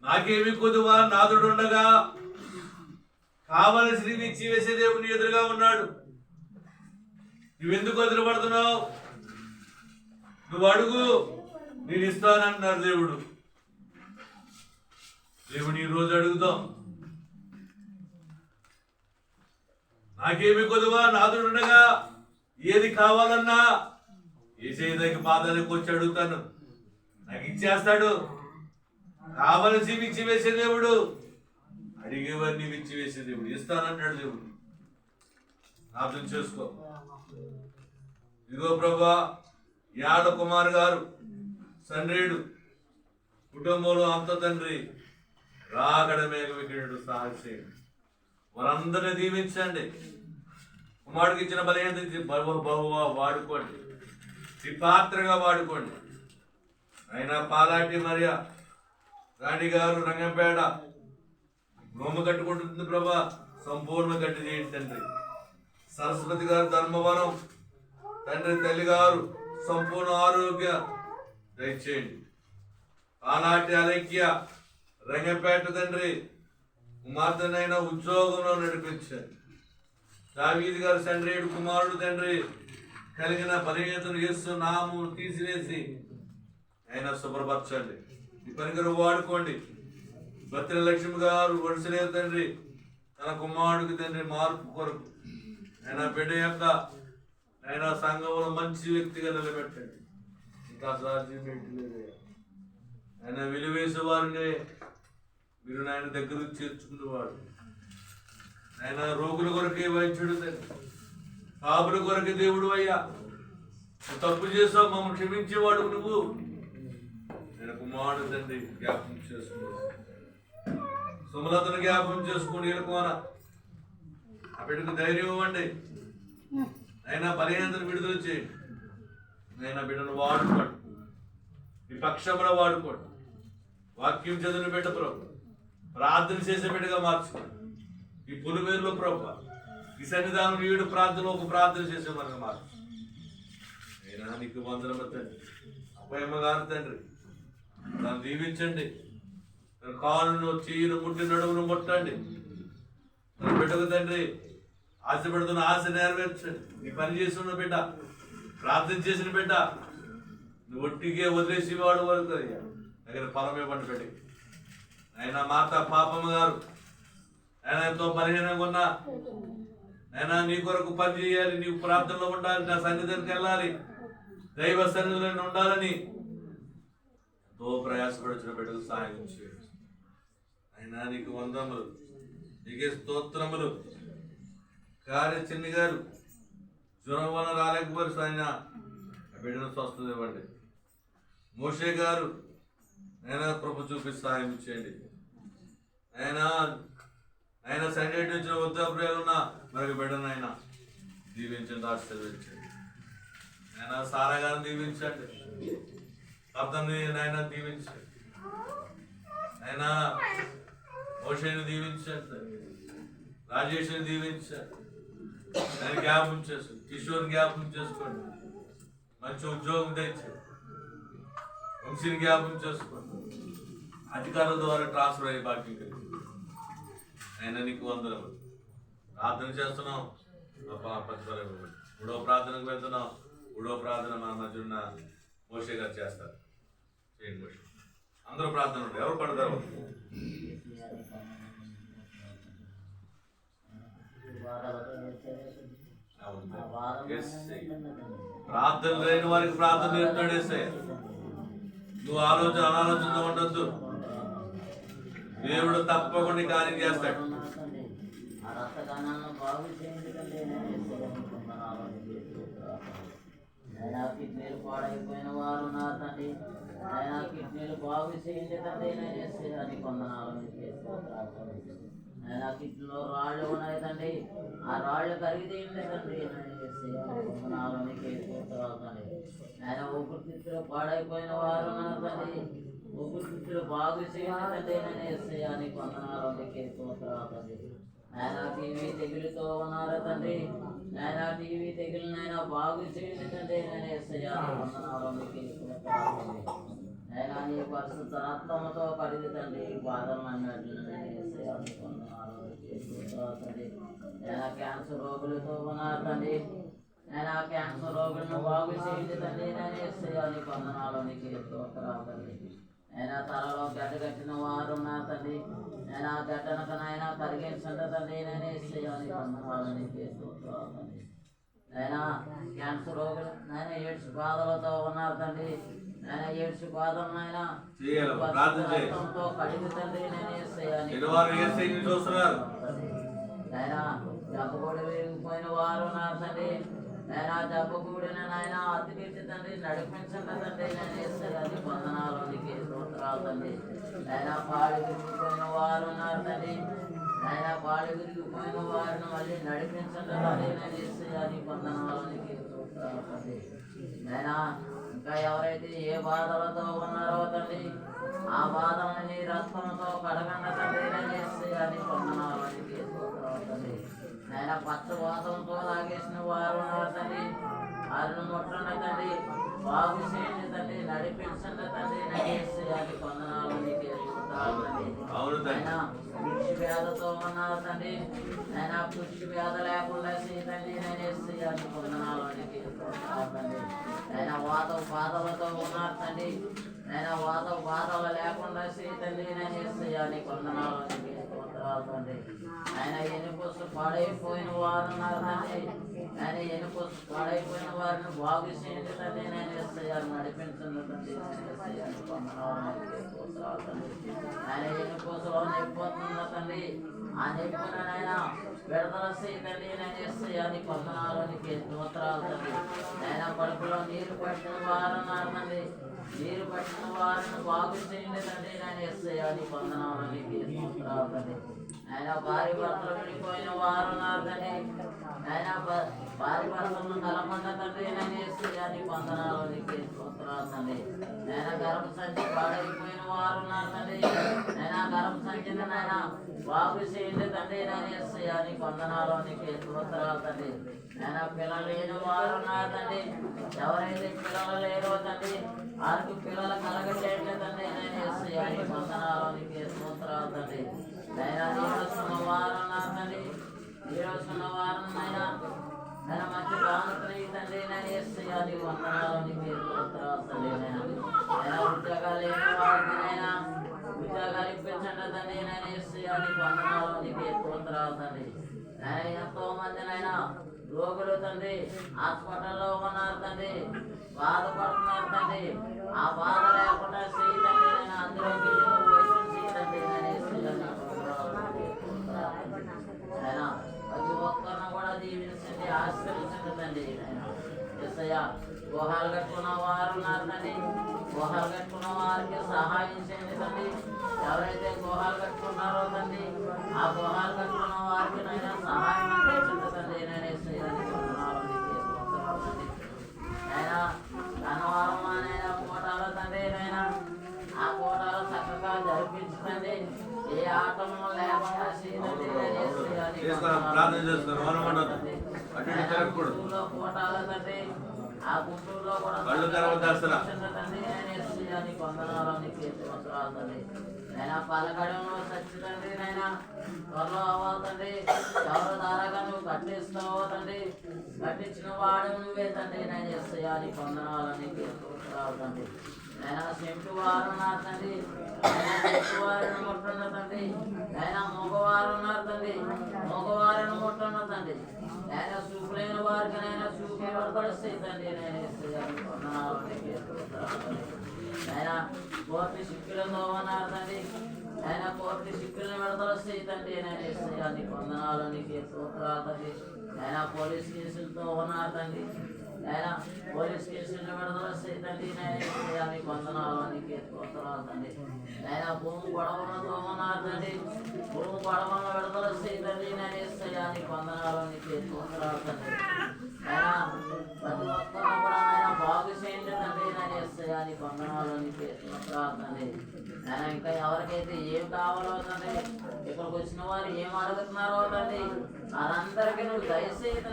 Speaker 1: నాకేమి కొదువా నాదుడు ఉండగా కావలసినవి ఇచ్చి వేసే దేవుడు ఎదురుగా ఉన్నాడు. నువ్వెందుకు ఎదురుపడుతున్నావు? నువ్వు అడుగు, నేను ఇస్తానన్నారు దేవుడు. దేవుడు ఈ రోజు అడుగుదాం. నాకేమి కొదువా నాదుడు ఉండగా ఏది కావాలన్నా యేసయ్య దగ్గర పాదాలకు వచ్చి అడుగుతాను, నాకు ఇచ్చేస్తాడు. కావలసి ఇచ్చి వేసే దేవుడు, అడిగేవన్నీ ఇచ్చి వేసే దేవుడు, ఇస్తానన్నాడు దేవుడు. అర్థం చేసుకో. ఇదిగో ప్రభా, యాడ కుమార్ గారు సండ్రేడు కుటుంబంలో అంత తండ్రి రాకడ మేఘవికుడు సాహసేయుడు, వారందరినీ దీవించండి. కుమారుడికి ఇచ్చిన బలహీనత వాడుకోండి, ఈ పాత్రగా వాడుకోండి. ఆయన పాలాటి మరియా రాణి గారు రంగంపేట రూము కట్టుకుంటుంది ప్రభా, సంపూర్ణ గట్టి చేయండి తండ్రి. సరస్వతి గారు ధర్మవరం తండ్రి, తల్లి గారు సంపూర్ణ ఆరోగ్య దయచేయండి. ఆనాటి అలైక్య రంగంపేట తండ్రి కుమార్తెనైనా ఉద్యోగంలో నడిపించండి. దావీదు గారు సండ్రేడు కుమారుడు తండ్రి, కలిగిన బలహీనతను యేసు నామమును తీసివేసి ఆయన శుభ్రపరచండి. ఈ పనికరు వాడుకోండి. భద్ర లక్ష్మి గారు వరుసలేరు తండ్రి, తన కుమారుడికి తండ్రి మార్పు కొరకు ఆయన బిడ్డ యొక్క ఆయన సంఘంలో మంచి వ్యక్తిగా నిలబెట్టండి. ఇంకా సాధ్యం పెట్టలేదు. ఆయన విలువేసే వారిని మీరు నాయన దగ్గరకు చేర్చుకునేవాడు. ఆయన రోగుల కొరకే వైద్యుడు తండ్రి, కాపుల కొరకే దేవుడు అయ్యా. తప్పు చేసావు, మమ్మల్ని క్షమించేవాడు నువ్వు. నేను కుమారుడు తండ్రి జ్ఞాపకం చేసుకున్నాను. సుమలతను జ్ఞాపకం చేసుకుని వెళ్ళుకోన ఆ బిడ్డకు ధైర్యం ఇవ్వండి. అయినా బలహీనతను విడుదల చేయండి. అయినా బిడ్డను వాడుకోండి, ఈ పక్షంలో వాడుకోండి. వాక్యం చదివిన బిడ్డ ప్రభు, ప్రార్థన చేసే బిడ్డగా మార్చుకోండి. ఈ పులిమేరులో ప్రభు, ఈ సన్నిధానం వీడు ప్రార్థన ఒక ప్రార్థన చేసే మనకు మార్చు. అయినా నీకు వందనమ తండ్రి. అప్పయమ్మ గారు తండ్రి, దాన్ని దీవించండి. కాళ్ళను చీరు ముట్టి నడుమును ముట్టండి. మన బిడ్డకు తండ్రి ఆశపడుతున్న ఆశ నెరవేర్చండి. నీ పని చేస్తున్న బిడ్డ, ప్రార్థన చేసిన బిడ్డ, నువ్వు ఒట్టిగే వదిలేసి వాడు వరకు దగ్గర ఫలం ఇవ్వండి బిడ్డ. ఆయన మాత పాపమ్మ గారు ఆయన ఎంతో బలహీనంగా ఉన్నా అయినా నీ కొరకు పని చేయాలి, నీవు ప్రార్థనలో ఉండాలి, నా సన్నిధికి వెళ్ళాలి, దైవ సన్నిధిలో ఉండాలని ఎంతో ప్రయాసపడుచున్న బిడ్డకు సహాయం చేయండి. అయినా నీకు వందములు, నీకే స్తోత్రములు. చిన్ని గారు జ్వరం వల్ల రాలేకపోయి ఆయన బిడ్డను స్వస్థత ఇవ్వండి. మోషే గారు ఆయన కృప చూపి సహాయం చేయండి. ఆయన సండే నుంచి వృద్ధాప్యాలు ఉన్న మరొక బిడ్డను ఆయన దీవించండి, ఆశీర్వదించండి. ఆయన సారా గారిని దీవించండి, అతన్ని ఆయన దీవించండి. ఆయన మోషేని దీవించండి, రాజేష్ని దీవించండి. ఆయన జ్ఞాపం చేసుకోండి, కిషోర్ జ్ఞాపం చేసుకోండి, మంచి ఉద్యోగం తెచ్చి వంశీని జ్ఞాపం చేసుకోండి, అధికారుల ద్వారా ట్రాన్స్ఫర్ అయ్యే భాగ్యం కలిగి ఆయన నీకు వందనము. ప్రార్థన చేస్తున్నాం, మూడవ ప్రార్థనకు వెళ్తున్నాం. మూడవ ప్రార్థన మన మధ్య ఉన్న మోషే గారు చేస్తారు. చేయండి మోషే. అందరూ ప్రార్థన ఉంటారు, ఎవరు పడతారు? ప్రార్థన లేని వారికి ప్రార్థన నేర్పుతాడు యేసయ్య. నువ్వు అనాలోచనతో ఉండొద్దు, దేవుడు తప్పకుండా కార్యం చేస్తాడు.
Speaker 4: కిడ్నీలు పాడైపోయిన వారు నా తండ్రి, ఆయన కిడ్నీలు బాగు చేయండి తండ్రి. నేను కొందనాలు ఆయన కిడ్నీలో రాళ్ళు ఉన్నాయి తండ్రి, ఆ రాళ్ళు కరిగితేయండి తండ్రి. కొందనాలు తండ్రి. ఆయన ఊపిరితిత్తులు పాడైపోయిన వారు ఉన్నారు తండ్రి, ఊపిరితిత్తులు బాగు చేయండి తండ్రి. నేను కొందనాలు తండ్రి. ఆయన టీవీ తెగులుతో ఉన్నారు తండ్రి, ఆయన టీవీ తెగులనైనా బాగు చేయండి తండ్రి. నేను వందనాలు ఆయన నీ పరిశుద్ధ రక్తంతో కడిగి తండ్రి బాధలు అన్నట్లు తండ్రి. ఆయన క్యాన్సర్ రోగులతో ఉన్నారు తండ్రి, ఆయన క్యాన్సర్ రోగులను బాగు చేయండి తండ్రి. నేను వందనాలు తండ్రి. ఆయన తలలో గడ్డ కట్టిన వారు ఉన్నారు తండ్రి, ఆయన గడ్డనకనైనా కరిగించండి తండ్రి. నేను వందనాలు తండ్రి. ఆయన క్యాన్సర్ రోగులు ఆయన ఎయిడ్స్ బాధలతో ఉన్నారు తండ్రి, ఆయన ఎయిడ్స్ బాధలనైనా రక్తంతో కడిగి తండ్రి. ఆయన జబ్బగూడి విరిగిపోయిన వారు ఉన్నారు తండ్రి, ఆయన జబ్బగూడిన ఆయన అతికించి తండ్రి నడిపించండి తండ్రి. నేను వందనాలు స్తోత్రాలు తండ్రి. ఆయన పాడి విరిగిపోయిన వారు ఉన్నారు తండ్రి, ఆయన పాడి విరిగిపోయిన వారిని మళ్ళీ నడిపించండి తండ్రి. నేను వందనాలు స్తోత్రాలు తండ్రి. ఆయన ఇంకా ఎవరైతే ఏ బాధలతో ఉన్నారో తండ్రి, ఆ బాధలను నీ రక్తంతో కడగండి తండ్రి. నేను వందనాలు తండ్రి. ఆయన పచ్చవాతంతో లాగేసిన వారు ఉన్నారు తండ్రి, వారిని ముట్టండి తండ్రి, బాగు చేయండి తండ్రి, నడిపించండి తండ్రి. నేను వందనాలు ఆయన పుష్టి వ్యాధితో ఉన్నారు తండ్రి, ఆయన పుష్టి వ్యాధి లేకుండా చేయండి. నేను వందనాలు తండ్రి. ఆయన వాత బాధలతో ఉన్నారు తండ్రి, ఆయన వాత బాధలు లేకుండా చేయండి. నేను వందనాలు తండ్రి. ఆయన ఎన్నికొస్తు పాడైపోయిన వారు ఉన్నారు తండ్రి, ఆయన ఎన్నికొస్తు పాడైపోయిన వారిని బాగు చేయండి తండ్రి. నేను నడిపించండి తండ్రి. ఆయన ఎన్నికొస్తులో నొప్పిపోతున్న తండ్రి, ఆ నొప్పినైనా విడుదల చేయండి. నేను వందనాలు స్తోత్రాలు తండ్రి. ఆయన కడుపులో నీరు పట్టిన వారు ఉన్నారు తండ్రి, నీరు పట్టిన వారిని బాగు చేయండి తండ్రి. నేను వందనాలు స్తోత్రాలు తండ్రి. ఆయన భార్య భర్తలు విడిపోయిన వారు ఉన్నారు తండ్రి, ఆయన భార్య భర్తలను కలపండి తండ్రి. నేను వందనాలు స్తోత్రాలు తండ్రి. ఆయన గర్భ సంచి పాడైపోయిన వారు ఉన్నారు తండ్రి, ఆయన గర్భ సంచిని ఆయన బాగు చేయండి తండ్రి. నేను వందనాలు స్తోత్రాలు తండ్రి. ఆయన పిల్లలు లేని వారు ఉన్నారు తండ్రి, ఎవరైతే పిల్లలు లేరో తండ్రి వారికి పిల్లలు కలగచేయండి తండ్రి. నేను వందనాలు స్తోత్రాలు తండ్రి. ఆయన వారు ఉన్నారు తండ్రి, ఈరోజున్న వారినైనా నేను మంచి కానుకని తండ్రి నేను ఏసయ్యా నీకు వందనాలు నీకు స్తోత్రాలు తండ్రి నేను ఉద్యోగాలు లేని వారికి నైనా ఉద్యోగాలు ఇప్పించండి తండ్రి నేను ఏసయ్యా నీకు వందనాలు నీకు స్తోత్రాలు తండ్రి నేను ఎంతో మంది నైనా రోగులు తండ్రి హాస్పిటల్లో ఉన్నారు తండ్రి బాధపడుతున్నారు తండ్రి ఆ బాధ లేకుండా చేయతండి నేను అందరికీ వైద్యం చేయతండి నేను ఏసయ్యా నీకు ఆయన ప్రతి ఒక్కరిని కూడా దీవించండి ఆశీర్వదించండి తండ్రి యేసయ్యా గుహాలు కట్టుకున్న వారు ఉన్నారు తండ్రి గుహాలు కట్టుకున్న వారికి సహాయం చేయండి తండ్రి ఎవరైతే గుహాలు కట్టుకున్నారో తండ్రి ఆ గుహాలు కట్టుకున్న వారికి నైనా సహాయం అందించండి తండ్రి నేను యేసయ్యా అయినా ధనవారమైనా కోటాలో తండ్రి నైనా ఆ కోటాలు చక్కగా జరిపించండి ఏ ఆటము లేకుండా కోటాల తండ్రి ఆ గుంటూరులో కూడా నైనా పలకడంలో సచ్చితండ్రి నైనా త్వరలో అవ్వతండి ఎవరు దారాగా నువ్వు కట్టిస్తావో తండ్రి కట్టించిన వాడు నువ్వే తండ్రి నేను చేస్తాయా నీ పొందనాలని తండ్రి నైనా చెంటు వారు ఉన్నారు తండ్రి చెట్టు వారిని ముట్టండి తండ్రి నైనా మగవారు ఉన్నారు తండ్రి మగవారిని ముట్టండి తండ్రి నైనా చూపు లేని వారికి నైనా చూపు ఏర్పడిస్తాయి తండ్రి నేను నైనా కోర్టు సిక్కులతో ఉన్నారు తండ్రి నైనా కోర్టు సిక్కులను విడతలొస్తాయి తండ్రి నేను ఇస్తాయా నీ వందనాలు నీకు స్తోత్రాలు తండ్రి నైనా పోలీస్ కేసులతో ఉన్నారు తండ్రి నైనా పోలీస్ కేసులను విడుదలొస్తాయి తండ్రి నేను ఇస్తాయా నీ వందనాలు నీకు స్తోత్రాలు తండ్రి నైనా భూమి గొడవలతో ఉన్నారు తండ్రి భూమి గొడవలను విడుదలొస్తాయి తండ్రి నేను ఇస్తాయా నీ వందనాలు నీకు స్తోత్రాలు తండ్రి నైనా ప్రతి ఒక్కరిని కూడా నైనా బాగు చేయండి తండ్రి నేను ఇస్తాయా నీ వందనాలు నీకు స్తోత్రాలు తండ్రి నైనా ఇంకా ఎవరికైతే ఏం కావాలో తండ్రి ఇక్కడికి వచ్చిన వారు ఏం అడుగుతున్నారో తండ్రి అదందరికీ నువ్వు దయచేయండి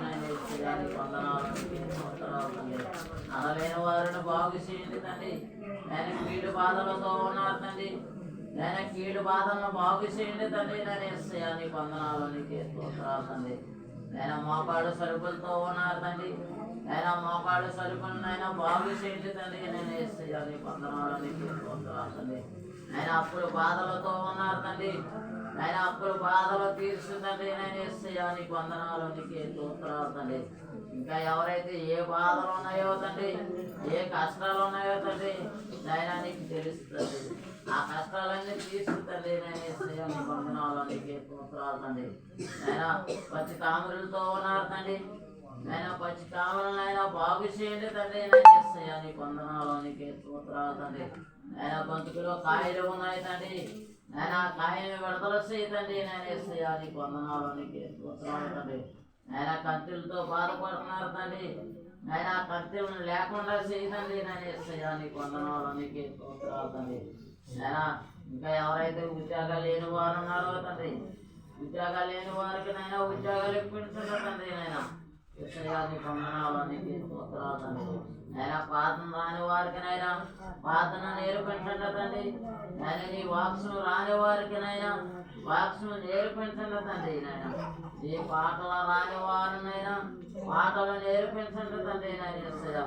Speaker 4: నేను ఇస్తాయా నీ వందనాలు అనలేని వారిని బాగు చేయండి తండ్రి నేను కీడు బాధలతో ఉన్నారు తండ్రి నేను కీడు బాధలను బాగు చేయండి తండ్రి నేను ఇస్తాయా నీ వందనాలు నీకు స్తోత్రాలు తండ్రి నేను మోకాడు సరుకులతో ఉన్నారు తండ్రి నేను మోకాడు సరుకులనైనా బాగు చేయండి తండ్రి నేను ఇస్తాయా నీ వందనాలు నీకు స్తోత్రాలు తండ్రి నేను అప్పుడు బాధలతో ఉన్నారు తండ్రి నేను అప్పుడు బాధలు తీర్చుతండి నేను ఇస్తాయా నీకు వందనాలు నీకు స్తోత్రాలు తండ్రి ఇంకా ఎవరైతే ఏ బాధలు ఉన్నాయో తండ్రి ఏ కష్టాలు ఉన్నాయో తండ్రి నైనా నీకు తెలుస్తుంది ఆ కష్టాలన్నీ తీర్చుతండి నేను ఇస్తాయా నీ వందనాలు నీకు స్తోత్రాలు తండ్రి నైనా పచ్చి కాములతో ఉన్నారు తండ్రి నైనా పచ్చి కాములనైనా బాగు చేయండి తండ్రి నేను ఇస్తాయా నీ వందనాలు నీకు స్తోత్రాలు తండ్రి నైనా గొంతుకులో కాయలు ఉన్నాయి తండ్రి నైనా కాయలు విడతలొస్తాయి తండ్రి నేను ఇస్తాయా నీకు వందనాలు నీకు స్తోత్రాలు తండ్రి నైనా కత్తులతో బాధపడుతున్నారు తండ్రి నైనా కత్తులను లేకుండా చేయతండి నేను ఇస్తాయా నీకు వందనాలు నీకు స్తోత్రాలు తండ్రి నైనా ఇంకా ఎవరైతే ఉద్యోగాలు లేని వారు ఉన్నారో తండ్రి ఉద్యోగాలు లేని వారికి నైనా ఉద్యోగాలు ఇప్పించండి తండ్రి నైనా ఇస్తాయా నీకు వందనాలు నీకు స్తోత్రాలు తండ్రి నైనా ప్రార్థన రాని వారికి నైనా ప్రార్థన నేర్పించండి తండ్రి నైనా నీ వాక్సును రాని వారికి నైనా వాక్సును నేర్పించండి తండ్రి నైనా నీ పాటలు రాని వారినైనా పాటలు నేర్పించండి తండ్రి నేను ఇస్తాయా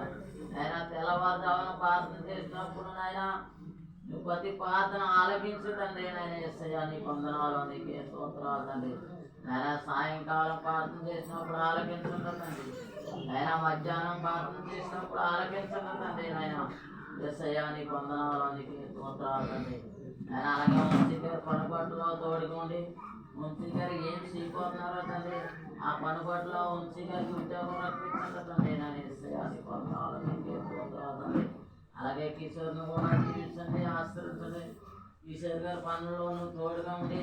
Speaker 4: నైనా తెల్లవారుజామున ప్రార్థన చేసినప్పుడు నైనా నువ్వు ప్రతి ప్రార్థన ఆలకించు తండ్రి నేను ఇస్తాయా నీ వందనాలు నీకు స్తోత్రాలు తండ్రి నైనా సాయంకాలం ప్రార్థన చేసినప్పుడు ఆలకించండి తండ్రి నైనా మధ్యాహ్నం ప్రార్థన చేసినప్పుడు ఆలకించండి తండ్రి నైనా ఇస్తాయా నీ వందనాలు నీకు స్తోత్రాలు తండ్రి నైనా అలాగే మంచి పనిపట్టులో తోడుకోండి వంశీ గారు ఏం చేయబోతున్నారో తండ్రి ఆ పనిపట్టులో వంశీ గారికి ఉద్యోగం రప్పించండి తండ్రి నేను ఇస్తాయా నీ వందనాలు నీకు స్తోత్రాలు తండ్రి అలాగే కిషోర్ను కూడా జీవించండి ఆశ్రయించండి కిషోర్ గారి పనుల్లోనూ తోడుగా ఉండి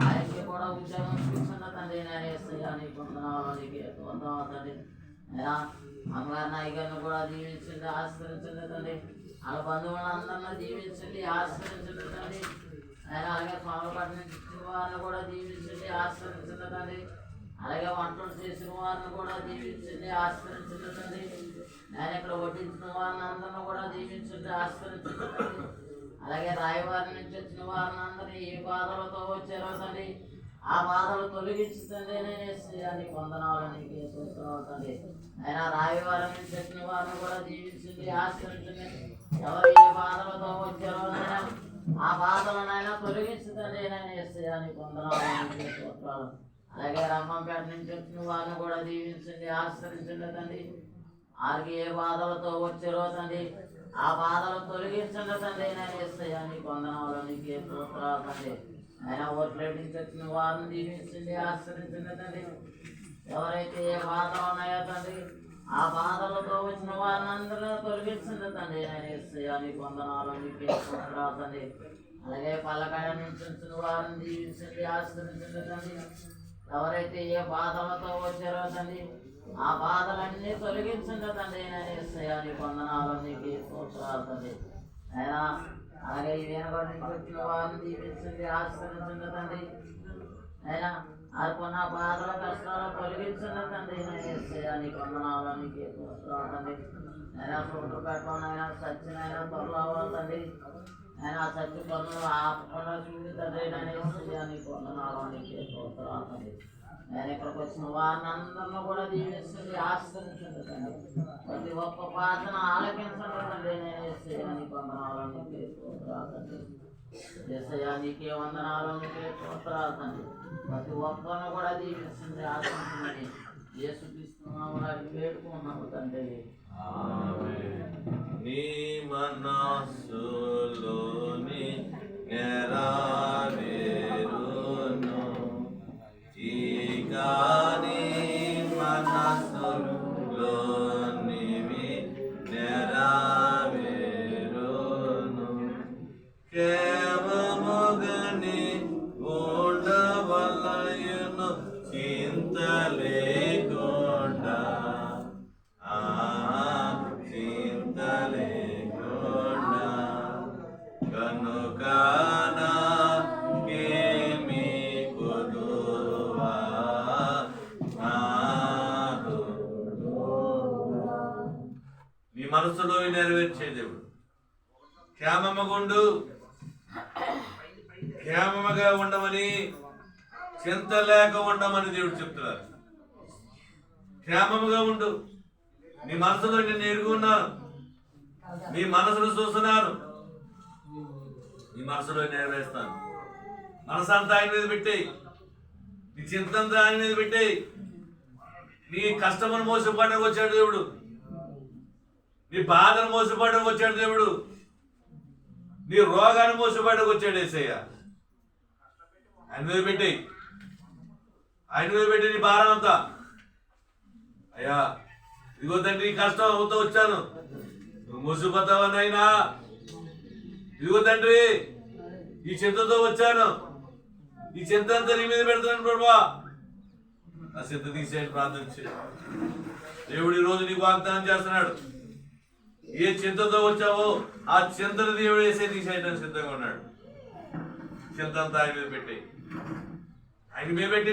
Speaker 4: ఆయనకి కూడా ఉద్యోగం చూపించండి తండ్రి నేను ఇస్తాయా నీ వందనాలు నీకు స్తోత్రాలు తండ్రి అయినా అమ్మగారు నాయకులను కూడా జీవించండి ఆశ్రయించండి తండ్రి వాళ్ళ బంధువులందరినీ జీవించండి ఆశ్రయించండి తండ్రి ఆయన అలాగే స్వామిపట్నం నుంచి ఇచ్చిన వారిని కూడా జీవించండి ఆశ్రయించండి తండ్రి అలాగే వంటలు చేసిన వారిని కూడా జీవించండి ఆశ్రయించండి తండ్రి నేను ఇక్కడ వడ్డించిన వారిని అందరిని కూడా జీవించండి ఆశ్రయించండి తండ్రి అలాగే రాయవారి నుంచి వచ్చిన వారిని అందరినీ ఏ బాధలతో వచ్చారో తండ్రి ఆ బాధలు తొలగించు తండ్రి నేను యేసయ్యా నీకు వందనాలు నీకే స్తోత్రాలు తండ్రి అయినా రాయి వారిని చెప్పిన వారిని కూడా దీవించండి ఆశ్రయించండి ఎవరు ఏ బాధలతో వచ్చారో నైనా ఆ బాధలనైనా తొలగించు తండ్రి నేను యేసయ్యా నీకు వందనాలు నీకే స్తోత్రాలు అలాగే రమ్మంపేట నుంచి వచ్చిన వారిని కూడా దీవించండి ఆశ్రయించండి తండ్రి వారికి ఏ బాధలతో వచ్చారో తండ్రి ఆ బాధలు తొలగించండి తండ్రి నేను యేసయ్యా నీకు వందనాలు నీకే స్తోత్రాలు తండ్రి ఆయన ఓట్లేటి నుంచి వచ్చిన వారిని దీవించండి ఆశ్రయించండి తండ్రి ఎవరైతే ఏ బాధలు ఉన్నాయో తండ్రి ఆ బాధలతో వచ్చిన వారిని అందరూ తొలగించండి తండ్రి నేను యేసయ్యా నీకు వందనాలు నీకే స్తోత్రాలు తండ్రి అలాగే పల్లకాయ నుంచి వచ్చిన వారిని దీవించండి ఆశ్రయించండి తండ్రి ఎవరైతే ఏ బాధలతో వచ్చారో తండ్రి ఆ బాధలన్నీ తొలగించండి తండ్రి నేను యేసయ్యా నీకు వందనాలు నీకే స్తోత్రాలు తండ్రి అయినా అలాగే ఈ వేనగడ నుంచి వచ్చిన వారిని దీవించండి ఆశ్రయించండి తండ్రి అయినా అనుకున్న బాధల కష్టాలు తొలగించండి తండ్రి నేను యేసయ్యా నీకు వందనాలు నీకే స్తోత్రాలు తండ్రి అయినా సూత్ర పెట్టనైనా సత్యనైనా త్వరలో తండ్రి అయినా సత్య పనులు ఆపకుండా చూడు తండ్రి నేను యేసయ్యా నీకు వందనాలు నీకే స్తోత్రాలు తండ్రి నేను ఇక్కడికి వచ్చిన వారిని అందరినీ కూడా దీవించండి ఆశ్రయించండి తండ్రి ప్రతి ఒక్క ప్రార్థన ఆలకించండి తండ్రి నేను యేసయ్యా నీకు వందనాలు నీకే స్తోత్రాలు తండ్రి యేసయ్యా నీకే వందనాలు నీకే స్తోత్రాలు తండ్రి ప్రతి ఒక్కరిని కూడా దీవించండి ఆశ్రయించండి యేసుక్రీస్తు వేడుకున్నాము తండ్రి
Speaker 1: నీ మనస్సులోని నెరవేరును ఇక నీ మనస్సులోనివి నెరవేరును కేవలముగని ఉండవలయును చింత లేకుండా చింత లేకుండా కనుక నాకేమి కొదువా నీ మనసులో నెరవేర్చే దేవుడు క్షేమమగుండు క్షేమముగా ఉండమని చింత లేక ఉండమని దేవుడు చెప్తున్నారు. క్షేమముగా ఉండు. నీ మనసులో నేను ఎరుగున్నాను, నీ మనసును చూస్తున్నాను, నీ మనసులో నెరవేరుస్తాను. మనసంతా ఆయన మీద పెట్టేయి, నీ చింతంతా ఆయన మీద పెట్టేయి. నీ కష్టమును మోసపడడానికి వచ్చాడు దేవుడు, నీ బాధను మోసపడడానికి వచ్చాడు దేవుడు, నీ రోగాన్ని మోసపడడానికి వచ్చాడు యేసయ్య. ఆయన మీద పెట్టేయి, ఆయన మీద పెట్టి నీ భారం అంతా. అయ్యా ఇదిగో తండ్రి ఈ కష్టంతో వచ్చాను, నువ్వు మోసపోతావనైనా. ఇదిగో తండ్రి ఈ చింతతో వచ్చాను, ఈ చింత అంతా నీ మీద పెడతాను ప్రభా, ఆ చింత తీసేయండి ప్రార్థన చేయి. దేవుడు ఈ రోజు నీకు వాగ్దానం చేస్తున్నాడు. ఏ చింతతో వచ్చావో ఆ చింతను దేవుడు వేసే తీసేయడానికి సిద్ధంగా ఉన్నాడు. చింత అంతా ఆయన మీద పెట్టేయి, ఆయన మీద పెట్టి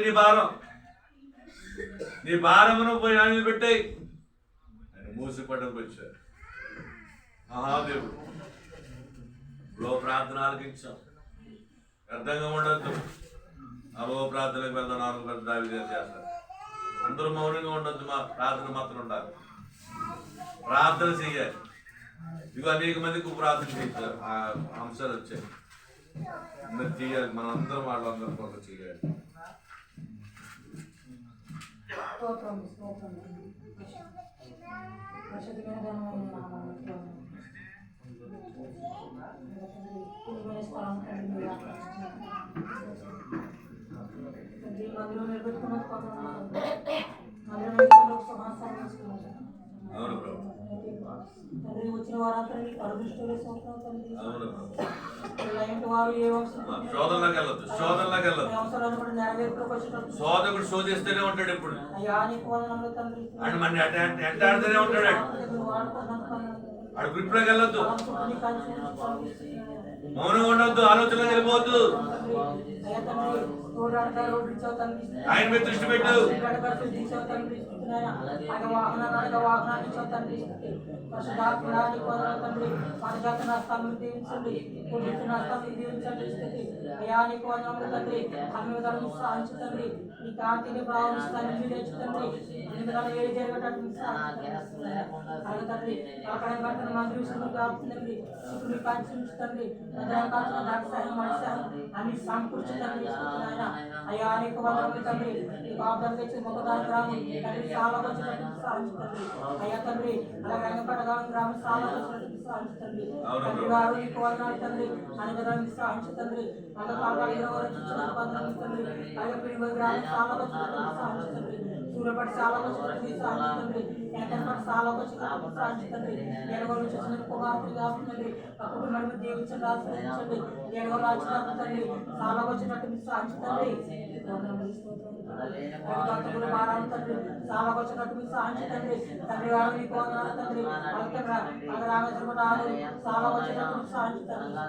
Speaker 1: నీ భారమును పోయి ఆయన మీద పెట్టాయి. ఆయన మూసిపడడానికి వచ్చారు. మహాదేవుడు లో ప్రార్థన ఆలకించాం, వ్యర్థంగా ఉండొద్దు. అవో ప్రార్థనకు వెళ్దాం, 4 పెద్ద విజయం చేస్తారు. అందరూ మౌనంగా ఉండొద్దు, మా ప్రార్థన మాత్రం ఉండాలి. ప్రార్థన చెయ్యాలి. ఇక అనేక మందికి ప్రార్థన చేయాలి, ఆ అంశాలు వచ్చాయి. అందరు చేయాలి, మనందరం వాళ్ళందరూ ఒక చేయాలి. అవును ప్రభు,
Speaker 3: వచ్చిన వారందరినీ అదృష్టంలో
Speaker 1: అవును ప్రభు.
Speaker 3: వారు ఏ
Speaker 1: శోధనలోకి వెళ్ళొద్దు, శోధనలోకి వెళ్ళొద్దు.
Speaker 3: అవసరాలు కూడా నెరవేర్పులోకి వచ్చినప్పుడు
Speaker 1: శోధకుడు శోధిస్తూనే ఉంటాడు. ఇప్పుడు
Speaker 3: అయ్యా నీకు వందనములు తండ్రి.
Speaker 1: అంటే మన ఎంటాడుతూనే ఉంటాడు. ఆడు గ్రిప్లోకి వెళ్ళొద్దు, మౌనంగా ఉండొద్దు, ఆలోచనలోకి వెళ్ళిపోవద్దు.
Speaker 3: అయ్యా తండ్రి తోడాడగా రోడ్డు తండ్రి
Speaker 1: ఆయన మీద దృష్టి పెట్టు.
Speaker 3: తండ్రి వాహనాన్ని తండ్రి పరిశుద్ధాత్మరాజు తండ్రి మనజాత నష్టాలను దీవించండి కుటుంబ నష్టాలను దీవించండి అయ్యా నీకు వందనములు తండ్రి అన్ని విధాలను సాధించండి నీ కాంతిని భావిస్తాను తెచ్చుతండి అన్ని విధాలు ఏది జరగటట్టు తండ్రి అక్కడ కట్టిన మంత్రి కాపుతండి శుక్రుని కాల్చించండి అన్ని సమకూర్చుతండి అయ్యా నీకు వందనములు తండ్రి నీకు ఆపదలు తెచ్చి మొక్కదాని గ్రామం తండ్రి చాలా వచ్చినట్టు సాధించండి అయ్యా తండ్రి అలా రంగపడగాలం గ్రామం చాలా వచ్చినట్టు సాధించండి తండ్రి గారు నీకు వందనాలు తండ్రి అన్ని విధాలను సాధించండి అలా పాల్గొని తండ్రి అలాగే పిలువ గ్రామం చాలా వచ్చినట్టు సాధించండి సూర్యపడి చాలా వచ్చినట్టు సాధించండి వెనకపడి చాలా వచ్చినట్టు సాధించండి ఏడుగోలు చూసిన కుమార్తెలు కాపుతండి ఆ కుటుంబాన్ని దీవించండి ఆశ్రయించండి ఏడుగోలు రాజుతారు తండ్రి చాలా వచ్చినట్టు సాధించండి చాలా వచ్చినట్టు సాధించండి తండ్రి గారు నీకు వందనాలు తండ్రి రామేశ్వర చాలా వచ్చినట్టు సాధించండి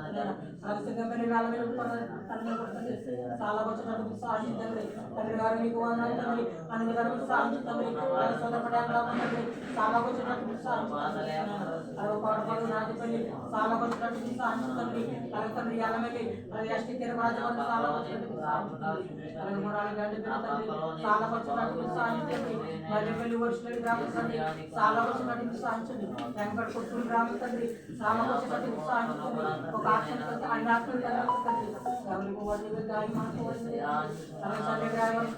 Speaker 3: చాలా వచ్చినట్టు సాధించండి తండ్రి గారు నీకు వందనాలు తండ్రి అన్ని విధాలు సాధించండి సొంతపడండి చాలా వచ్చినట్టు సాధించండి పాడపడు నాటిపల్లి చాలా వచ్చినట్టు సాధించండి అలాగే తండ్రి ఎలమెల్లి అలాగే ఎస్టీ తిరుమల చాలా వచ్చినట్టు అలాగే మూడాలి గంటలు చాలా వచ్చినట్టు సాధించండి మల్లెపల్లి వర్షులు గ్రామం తండ్రి చాలా వచ్చినట్టు సాధించండి వెంకట కొత్తూరు గ్రామం తండ్రి చాలా వచ్చినట్టు సాధించండి ఒక ఆక్షణ అన్ని ఆక్షలు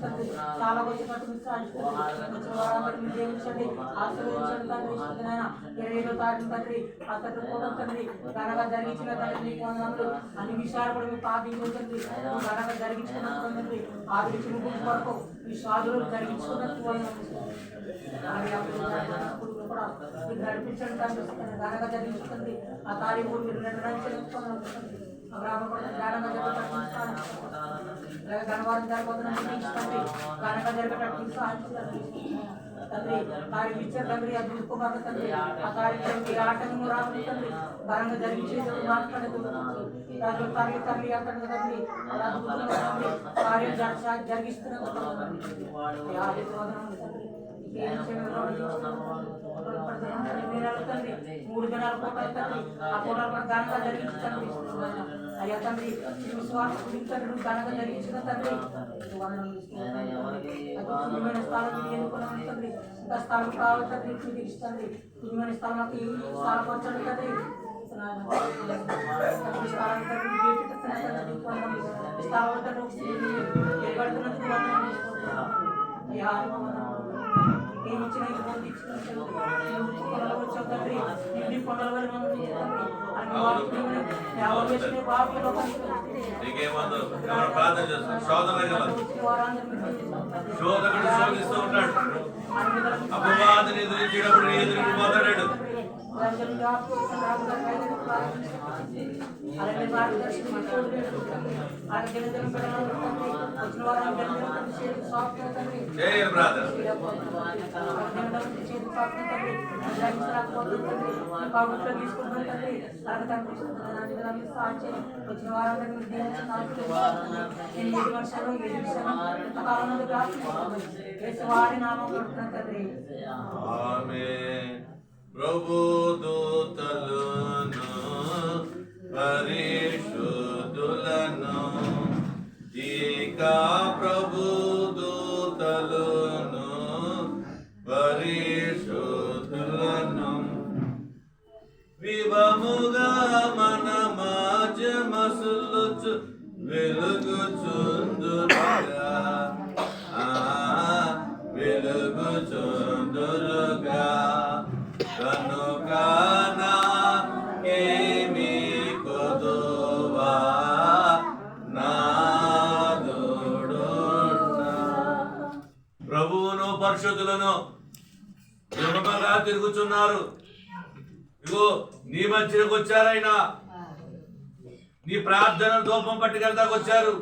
Speaker 3: తండ్రి చాలా వచ్చినట్టు సాధించండి దీవించండి ఆశీర్వదించండి తండ్రి 20వ తారీఖు తండ్రి అతడు కూడా తండ్రి ఘనంగా జరిగించిన తండ్రి నీకు వందనములు అన్ని విషయాలు కూడా మీరు ప్రార్థించండి ఘనంగా జరిగించుకున్నప్పుడు తండ్రి ఆ విషయం కొరకు ఈ సాధువులు జరిగించుకున్నట్టు నడిపించండి తండ్రి ఘనంగా జరిగించుకుంది ఆ తారీఖు మీరు నిర్ణయించుకోవాలి గణవారం జరగబోతున్న తండ్రి ఘనంగా జరిగేటట్టు సాధించండి తండ్రి తారీఖు ఇచ్చారు తండ్రి అది చూసుకోబాక తండ్రి ఆ తారీఖు ఆటంకం రాకుండా తండ్రి ఘనంగా జరిగించేది మాట్లాడదు తారీఖు తండ్రి అతను తండ్రి కార్యం జరిగిస్తున్నారు తండ్రి 3 దినాల కోటలు తండ్రి ఆ కోటలు కూడా ఘనంగా జరిగించండి అయ్యా తండ్రి విశ్వాసం తండ్రి ఘనంగా జరిగించిన తండ్రి స్థలం ఎన్నుకున్నాను తండ్రి ఇంకా స్థలం కావాలి తండ్రి తీర్చండి పుణ్యమైన స్థలంకి స్థలపరచండి తండ్రి
Speaker 1: ప్రార్థన చేస్తాం శోధకుడు శోధిస్తూ ఉంటాడు అపవాదిని ఎదిరించేటప్పుడు ఎదురు పోతాడు ప్రభు దూతలను పరిశుద్ధులను ఇక ప్రభు దూతలను పరిశుద్ధులను వివముగా మన మాజమసులుచు వెలుగుచుందురుగా వెలుగుచుందురుగా కనుకనా ఏమి కొదువా నాదుడున్నా ప్రభువును పరిశుద్ధులను యుగముగా తిరుగుతున్నారు. ఇగో నీ మధ్యకు వచ్చారైనా నీ ప్రార్థన దూపం పట్టుకెళ్తాకు వచ్చారు.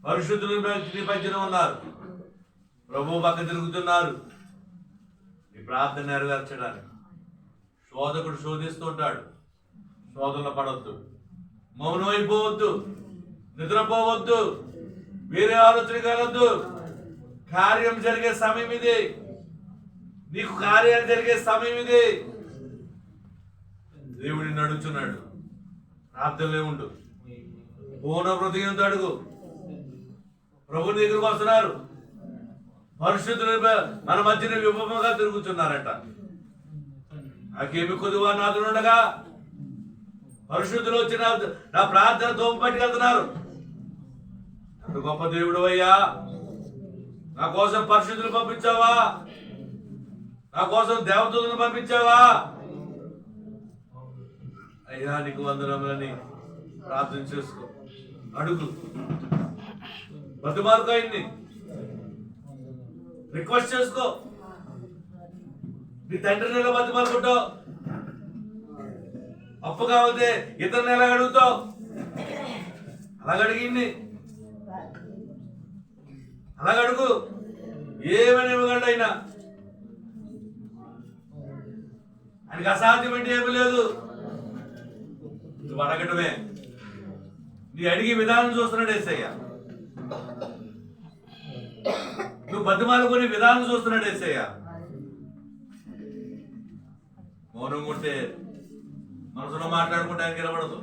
Speaker 1: పరిశుద్ధులు నీ మధ్యన ఉన్నారు. ప్రభువు పక్క తిరుగుతున్నారు నీ ప్రార్థన నెరవేర్చడానికి. శోధకుడు శోధిస్తుంటాడు. శోధనలో పడవద్దు, మౌనం అయిపోవద్దు. నిద్రపోవద్దు, వేరే ఆలోచన కలవద్దు. కార్యం జరిగే సమయం ఇది, నీకు కార్యాలు జరిగే సమయం ఇది. దేవుడిని నడుచున్నాడు, ప్రార్థనలే ఉండు, పూర్ణ హృదయంతో అడుగు. ప్రభుని దగ్గరకు వస్తున్నారు, పరిశుద్ధులు మన మధ్యన విభవముగా తిరుగుతున్నారట. నాకేమి కొద్దిగా నాదునుండగా పరిశుద్ధులు వచ్చి నా ప్రార్థన తోపు పట్టుకెళ్తున్నారు. అంత గొప్ప దేవుడు అయ్యా, నా కోసం పరిశుద్ధులు పంపించావా, నా కోసం దేవదూతలను పంపించావా అయ్యా, నీకు వందనములని ప్రార్థన చేసుకో, అడుగు, బతుమార్కు ఆయన్ని రిక్వెస్ట్ చేసుకో. నీ తండ్రిని ఎలా బతుమారుకుంటావు? అప్పు కావాలంటే ఇతరుని ఎలా అడుగుతావు? అలాగడిగింది, అలాగడుగు, ఏమని ఇవ్వగలడు అయినా. ఆయనకి అసాధ్యం అంటే ఏమీ లేదు. నువ్వు అడగటమే, నీ అడిగే విధానం చూస్తున్నాడు యేసయ్య. నువ్వు బతిమాలుకునే విధానం చూస్తున్నాడు యేసయ్య. మౌనంగా ఉంటే మనసులో మాట్లాడుకుంటే ఆయనకి వినబడదు,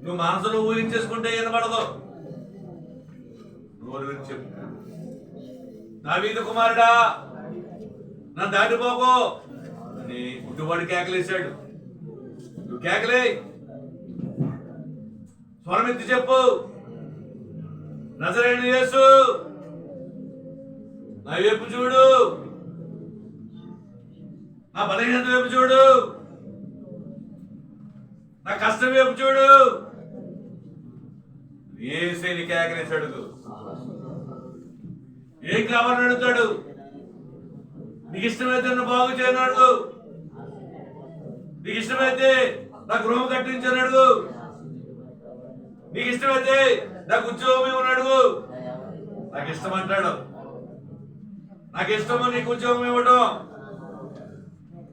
Speaker 1: నువ్వు మనసులో ఊహించేసుకుంటే వినబడదు. నోరు విని చెప్పు, దావీదు కుమారుడా నన్ను దాటిపోకు అని గుడ్డివాడు కేకలేశాడు. నువ్వు కేకలే, స్వరమెత్తి చెప్పు, నజరేయుడు యేసు నా వైపు చూడు, నా బలహీనత వైపు చూడు, నా కష్టం వైపు చూడు. యేసుని కేకలేశాడు. ఏం కావాలని అడుగుతాడు? నీకు ఇష్టమైతే నన్ను బాగు చేయని అడుగు, నీకు ఇష్టమైతే నా గృహం కట్టించని అడుగు, నీకు ఇష్టమైతే నాకు ఉద్యోగం ఇవ్వని అడుగు. నాకు ఇష్టం అంటాడు, నాకు ఇష్టమో నీకు ఉద్యోగం ఇవ్వడం,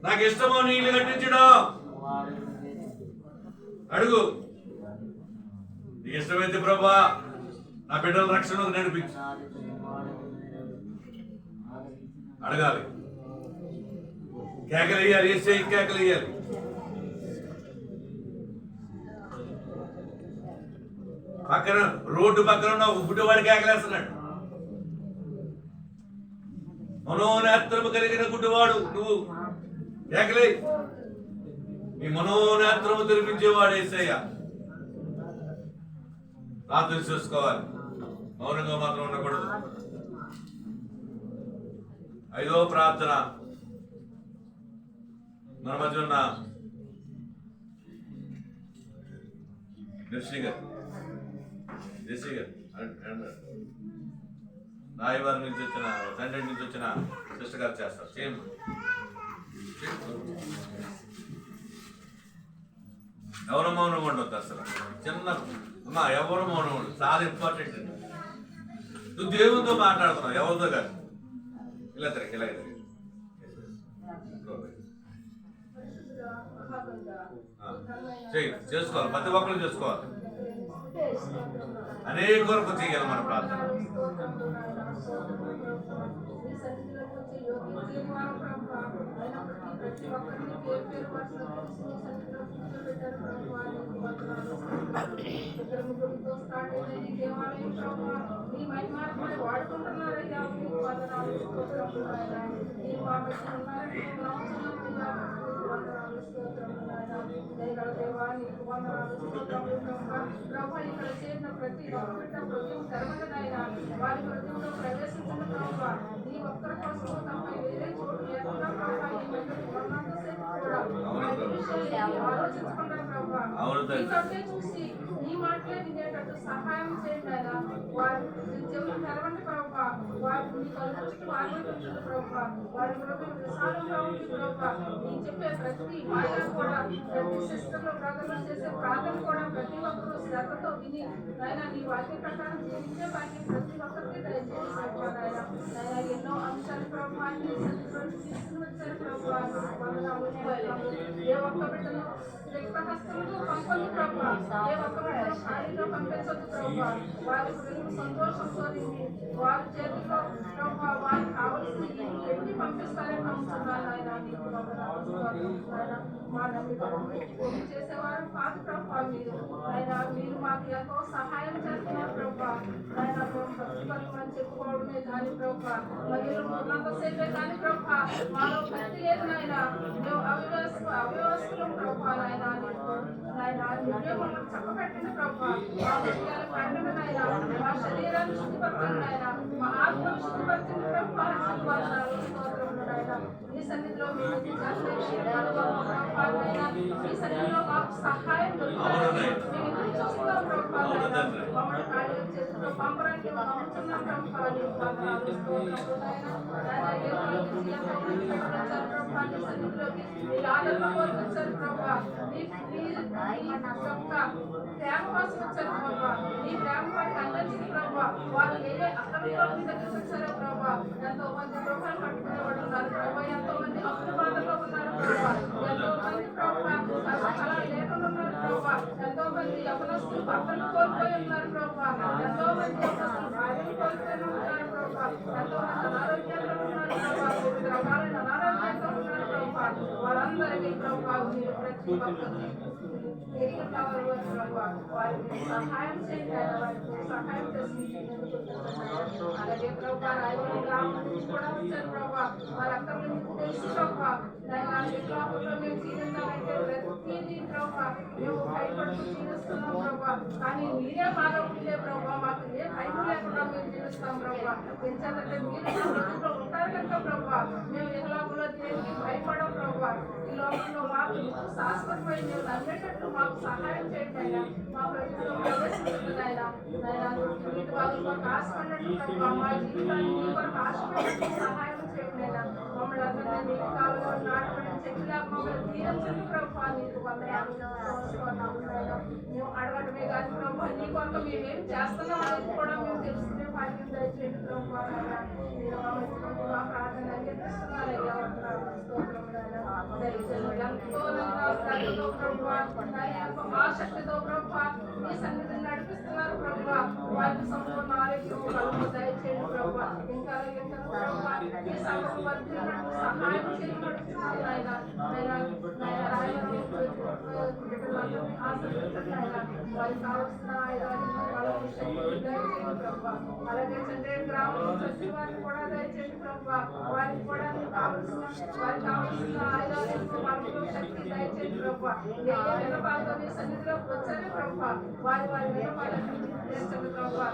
Speaker 1: నాకు ఇష్టమో నీ ఇల్లు కట్టించడం. అడుగు, నీకు ఇష్టమైతే ప్రభా నా బిడ్డల రక్షణకు నడిపించు. అడగాలి, కేకలేయాలి, ఏసే కేకలేయాలి. పక్కన రోడ్డు పక్కన ఉన్న ఒక గుడ్డివాడు కేకలేస్తున్నాడు. మనోనేత్రము కలిగిన గుడ్డివాడు నువ్వు, కేకలే. మీ మనోనేత్రము తెరిపించేవాడు యేసయ్య. ప్రార్థన చేసుకోవాలి, మౌనంగా మాత్రం ఉండకూడదు. 5వ ప్రార్థన, మన మధ్య ఉన్న రాయవారి నుంచి వచ్చిన, తండ్రి నుంచి వచ్చిన సిస్టర్ గారు చేస్తారు. సేమ్ ఎవరు మౌనం ఉండొద్దు అసలు. చిన్న అమ్మా, ఎవరు మౌనం ఉండదు, చాలా ఇంపార్టెంట్. నువ్వు దేవునితో మాట్లాడుతున్నావు, ఎవరితో కాదు. ఇలా తిరిగి, ఇలా తిరిగి చేసుకోవాలి, ప్రతి ఒక్కరు చేసుకోవాలి. అనేక వరకు చేయాలి మన ప్రార్థన.
Speaker 3: ప్రతి హృదయం తెరవదనైనా వారి హృదయంలో ప్రవేశించిన ప్రభావ నీ ఒక్కరి కోసం తప్ప వేరే చోటు లేకుండా ప్రభావ ఆలోచించుకున్నారు ప్రభావ చూసి నీ మాటలే వినేటట్టు సహాయం చేయండి ఆయన. వారి చెవులు తెరవండి ప్రభావ, వారి నీ కలుగుతూ ఆలోచించండి ప్రభావ, వారి హృదయం విశాలంగా ఉంది ప్రభావ. నీ చెప్పే ప్రతి మాట కూడా, ప్రతి సిస్టర్లు బ్రదర్లు చేసే ప్రార్థన కూడా ప్రతి ఒక్కరూ శ్రద్ధతో విని ఆయన నీ వాక్య ప్రకారం జీవించే వాక్యం ప్రతి ఒక్కరికి దయచేసి ఆయన ఎన్నో అంశాలు ప్రభావాన్ని వరకు తీసుకుని వచ్చారు ప్రభా. వందనాలు స్తోత్రములు. ఏ ఒక్క బిడ్డను రిక్తహస్తముతో పంపదు ప్రభా. ఏ ఒక్క బిడ్డను ఖాళీగా పంపించదు ప్రభా. వారి హృదయం సంతోషంతో నిండి వారి చేతిలో ప్రభా వారికి కావలసిన ఎన్ని పంపిస్తారని నమ్ముతున్నాను ఆయన. నీకు వందనాలు స్తోత్రములు నాయన. మా నమ్మికను పూర్తి చేసేవారు కాదు ప్రభా మీరు. ఆయన మీరు మాకు ఎంతో సహాయం చేస్తున్నారు ప్రభా. ఆయన మేము భక్తిపరమని చెప్పుకోవడమే కానీ ప్రభా, మరియు ఉన్నంతసేపే కానీ ప్రభా మాలో భక్తి లేదు నాయన. మేము అవిశ్వాసులం ప్రభా నాయన. నాయన నువ్వే మమ్మల్ని చక్కబెట్టింది ప్రభా. మా హృదయాలు పండుగ నాయన. మా శరీరాన్ని శుద్ధిపరచండి నాయన. మా ఆత్మను శుద్ధిపరచండి ప్రభా. వందనాలు స్తోత్రములు నాయన. ఈ సన్నిధిలో మేము ఈ సన్నిధిలో మాకు సహాయం దొరుకుతుంది. మేము ఎదురు చూస్తున్నాం ప్రభా నాయన. మమ్మల్ని ఖాళీగా చేతుల్లో పంపడానికి నమ్ముతున్నాం ప్రభా. నీకు వందనాలు స్తోత్రములు నాయన. నాయన ఏ వాళ్ళకి జీవితంలోకి వచ్చారు ప్రభా. నీ సన్నిధిలోకి మీరు ఆదరణ కోరి వచ్చారు ప్రభా. నీ యొక్క ప్రేమ కోసం వచ్చారు ప్రభా. నీ ప్రేమ వారికి అందించింది ప్రభా. వారు ఏదే అక్రమంలో మీ దగ్గరికి వచ్చారు ప్రభా. ఎంతో మంది గృహాలు కట్టుకునే వాళ్ళు ఉన్నారు ప్రభా. ఎంతో మంది అప్పుల బాధల్లో ఉన్నారు ప్రభా. ఎంతో మంది ప్రభా అలా లేకుండా ఉన్నారు ప్రభా. ఎంతో మంది యవనస్తులు భర్తలు కోల్పోయి ఉన్నారు ప్రభా. ఎంతో మంది యవనస్తులు భార్యలు కోల్పోయి ఉన్నారు ప్రభా. ఎంతో మంది అనారోగ్యంలో ఉన్నారు ప్రభా. వివిధ రకాలైన అనారోగ్యంతో ఉన్నారు ప్రభా. వారందరికీ ప్రభా మీరు ప్రతి ఒక్కరిని ఎరిగి కావాలి ప్రభా. వారికి సహాయం చేయండి. వారికి సహాయం చేసి అలాగే ప్రభా రాయవరం గ్రామం నుంచి కూడా వచ్చారు ప్రభా. వారి అక్కడ నుంచి తెలుసు ప్రభా. గ్రామంలో మేము జీవించాలంటే ప్రతిదీ ప్రభా మేము భయపడుతూ జీవిస్తున్నాం ప్రభా. కానీ మీరే మాలో ఉండే ప్రభా. మాకు ఏ భయం లేకుండా మేము జీవిస్తాం ప్రభా. ఎందుకంటే మీరు మా హృదయంలో ఉంటారు కనుక ప్రభా మేము ఏ లోకంలో దేనికి భయపడం ప్రభా. ఈ లోకంలో మాకు శాశ్వతమైన మేము నమ్మేటట్టు మాకు సహాయం చేయండి అయినా. మా హృదయంలో ప్రవేశిస్తుంది ఆయన. వీటి వాళ్ళు మాకు ఆశపడినట్టు ప్రభా. మా జీవితాన్ని మీ కొరకు ఆశపడినట్టు సహాయం చేయండి అయినా. మమ్మల్ని అందరినీ నీటి కాలంలో నాటబడిన చెట్టులా మమ్మల్ని తీర్చండి ప్రభా. నీకు వందనాలు స్తోత్రములు. మేము అడగటమే కాదు ప్రభా. నీ కొరకు మేమేం చేస్తున్నాం అనేది కూడా మేము తెలుసుకునే భాగ్యం దయచేయండి ప్రభా. మీరు మా ప్రార్థన అందిస్తున్నారయ్యా. ఎంతో ప్రభా ఆసక్తితో ప్రభా ఈ సన్నిధిని నడిపిస్తున్నారు ప్రభా. వారికి సంపూర్ణ ఆరోగ్యం దయచేయండి ప్రభా. ఇంకా ప్రభా ఈ సభకు వర్ధిల్లినట్టు సహాయం చేయబడుతున్నారు ఆయన. వారికి కావలసిన అలాగే చంద్ర గ్రామం నుంచి వచ్చిన వారిని కూడా దయచేయండి ప్రభా. వారికి కూడా వారికి కావలసిన ఆయుధాలను వారిలో శక్తి దయచేయండి ప్రభా. ఏ వినపాలతో మీ సన్నిధిలోకి వచ్చారు ప్రభా. వారి వినపాలను తీర్చండి ప్రభా.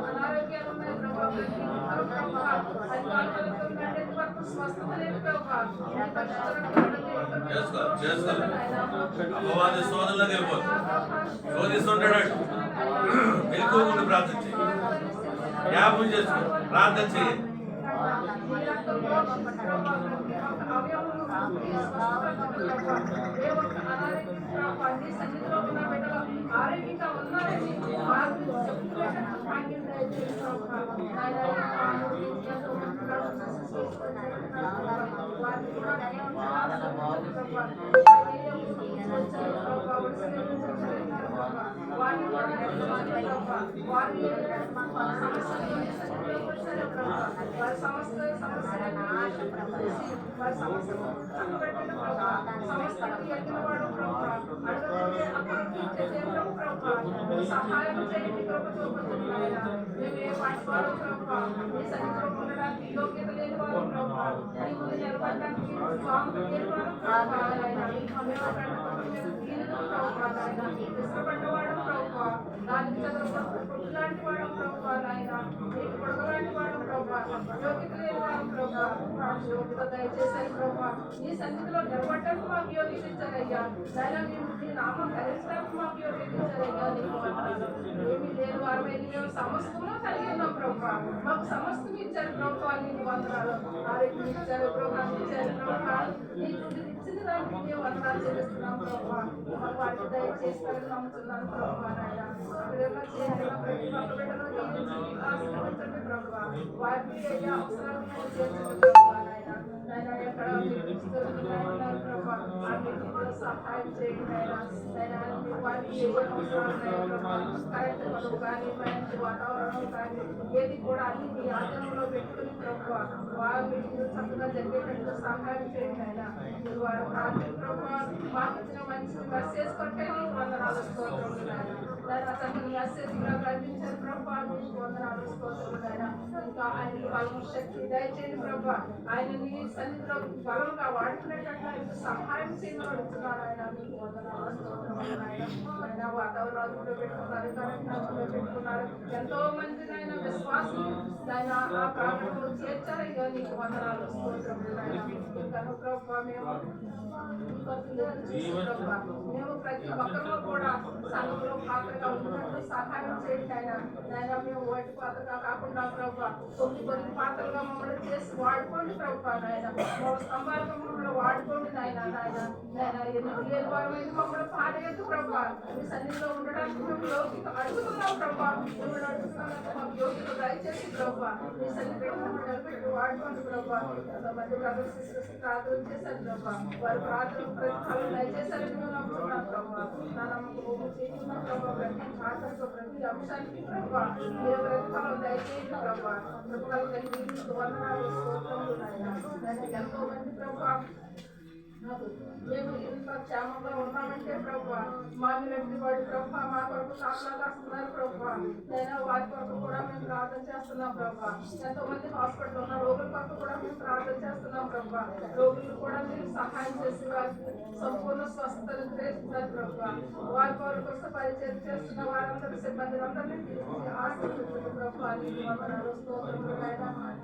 Speaker 3: అనారోగ్యాలు ఉన్నాయి ప్రభా. ప్రతి ఒక్కరు ప్రభా అధికారులకు వరకు స్వస్థత లేదు ప్రభా.
Speaker 1: అపవాది శోధనలోకి వెళ్ళిపోతుంది. శోధిస్తుంటాడు. మెలకువగా ప్రార్థన చేయి. జ్ఞాపకం చేసుకో. ప్రార్థన చేయి.
Speaker 3: ఆరోగ్యంగా ఉన్నారని సహాయం చేయండి ఉండడానికి యోగ్యత లేని వారు నిలబడడానికి ఇష్టపడ్డవాడు ప్రభావ దానికి లాంటి వాడు ప్రభావ నాయన నీకు పొడగలాంటి వాడు ప్రభావ యోగ్యత లేని వాడు ప్రభావ యోగ్యత దయచేశారు ప్రభావ నీ సన్నిధిలో నిలబడడానికి మాకు యోగ్యత ఇచ్చారయ్యా. దానిలో మేము నీ నామం ధరించడానికి మాకు యోగ్యత ఇచ్చారయ్యా. ఏమీ లేని వారమై మేము సమస్తము కలిగి ఉన్నాం ప్రభావ. మాకు సమస్తం ఇచ్చారు ప్రభావ. నీకు వందనాలు. ఆరోగ్యం ఇచ్చారు ప్రభావ. ఇచ్చారు ప్రభావ. నీకు ఇచ్చిన దానికి మేము వందనాలు చెల్లిస్తున్నాం ప్రభావ. మాకు వాటికి దయచేస్తారని నమ్ముతున్నాను ప్రభావ. నాయన చేసిన ప్రతి ఒక్క బిడ్డలో ఆశీర్వదించండి ప్రభావ. వారికి అయ్యా అవసరాలను చేర్చండి ప్రభావ. ఇస్తున్నారు ప్రభా అన్నింటినీ కూడా సహాయం చేయండి అయినా వారికి ఏ అవసరాలు ఉన్నాయో ప్రభా కరెంట్ కొనుగోలు కానీ మంచి వాతావరణం కానీ ఏది కూడా అన్ని మీ ఆధీనంలో పెట్టుకుని ప్రభా వారి చక్కగా జరిగేటట్టు సహాయం చేయండి అయినా మీరు వారి ప్రార్థన ప్రభా మాకు ఇచ్చిన మంచి మెసేజ్ కొట్టే వందనాలు స్తోత్రములు నాయన చక్కని మెసేజ్ అందించారు ప్రభా మీకు వందనాలు స్తోత్రములు నాయన ఇంకా ఆయనకి బలం శక్తి దయచేయండి ప్రభా ఆయన నీ సన్నిధిలో బలంగా వాడుకునేటట్లు ఆయనకు సహాయం చేయబడుతున్నాడు ఆయన మీకు వందనాలు స్తోత్రములు నాయన వాతావరణాలు పెట్టుకున్నారు కరెంట్ పెట్టుకున్నారు ఎంతో మంది నాయన విశ్వాసం ఆయన ఆ ప్రాంతంలో చేర్చారు ఇక నీకు వందనాలు స్తోత్రములు నాయన ఇంకా ప్రభా మేము ప్రతి ఒక్కరిలో కూడా సంఘంలో పాత్రగా ఉన్నట్టు సహాయం చేయండి ఆయన మేము వాటి పాత్రగా కాకుండా ప్రభావ కొన్ని పాత్రలుగా మమ్మల్ని చేసి వాడుకోండి ప్రభావ నాయన స్తంభాలుగా మమ్మల్ని వాడుకోండి నాయన ఎన్ని లేని వారమైంది మమ్మల్ని పాడేయద్దు ప్రభావ మీ సన్నిధిలో ఉండడానికి మేము యోగ్యత అడుగుతున్నాం ప్రభావ మిమ్మల్ని అడుగుతున్నందుకు మాకు యోగ్యత దయచేసి ప్రభావ మీ సన్నిధిలో మమ్మల్ని నిలబెట్టి వాడుకోండి ప్రభావ ఎంతమంది బ్రదర్స్ సిస్టర్స్ ప్రార్థన చేశారు ప్రభావ వారి ప్రార్థన ప్రతిఫలం దయచేశారని మేము నమ్ముతున్నాం ప్రభావ నా నమ్మకం చేయకుండా ప్రభావ ప్రతి ప్రార్థనతో ప్రతి అంశానికి ప్రభావ మీరు ప్రతిఫలం దయచేయండి ప్రభావ కృపలు కలిగి వందనాలు స్తోత్రములు నాయన ఎంతో మంది ప్రభావ మేము ఇంత క్షేమంగా ఉన్నామంటే ప్రభావ మామిలాంటి వాడి ప్రభావ మా కొరకు కాపలాగా వస్తున్నారు ప్రభావ నేను వారి కొరకు కూడా మేము ప్రార్థన చేస్తున్నాం ప్రభావ ఎంతో మంది హాస్పిటల్ ఉన్న రోగుల కొరకు కూడా మేము ప్రార్థన చేస్తున్నాం ప్రభావ రోగులు కూడా మీరు సహాయం చేసి వారికి సంపూర్ణ స్వస్థతను గ్రహిస్తున్నారు ప్రభావ వారి కొరకు పరిచయం చేస్తున్న వారందరూ సిబ్బంది అందరినీ ఆశిస్తున్నారు ప్రభావ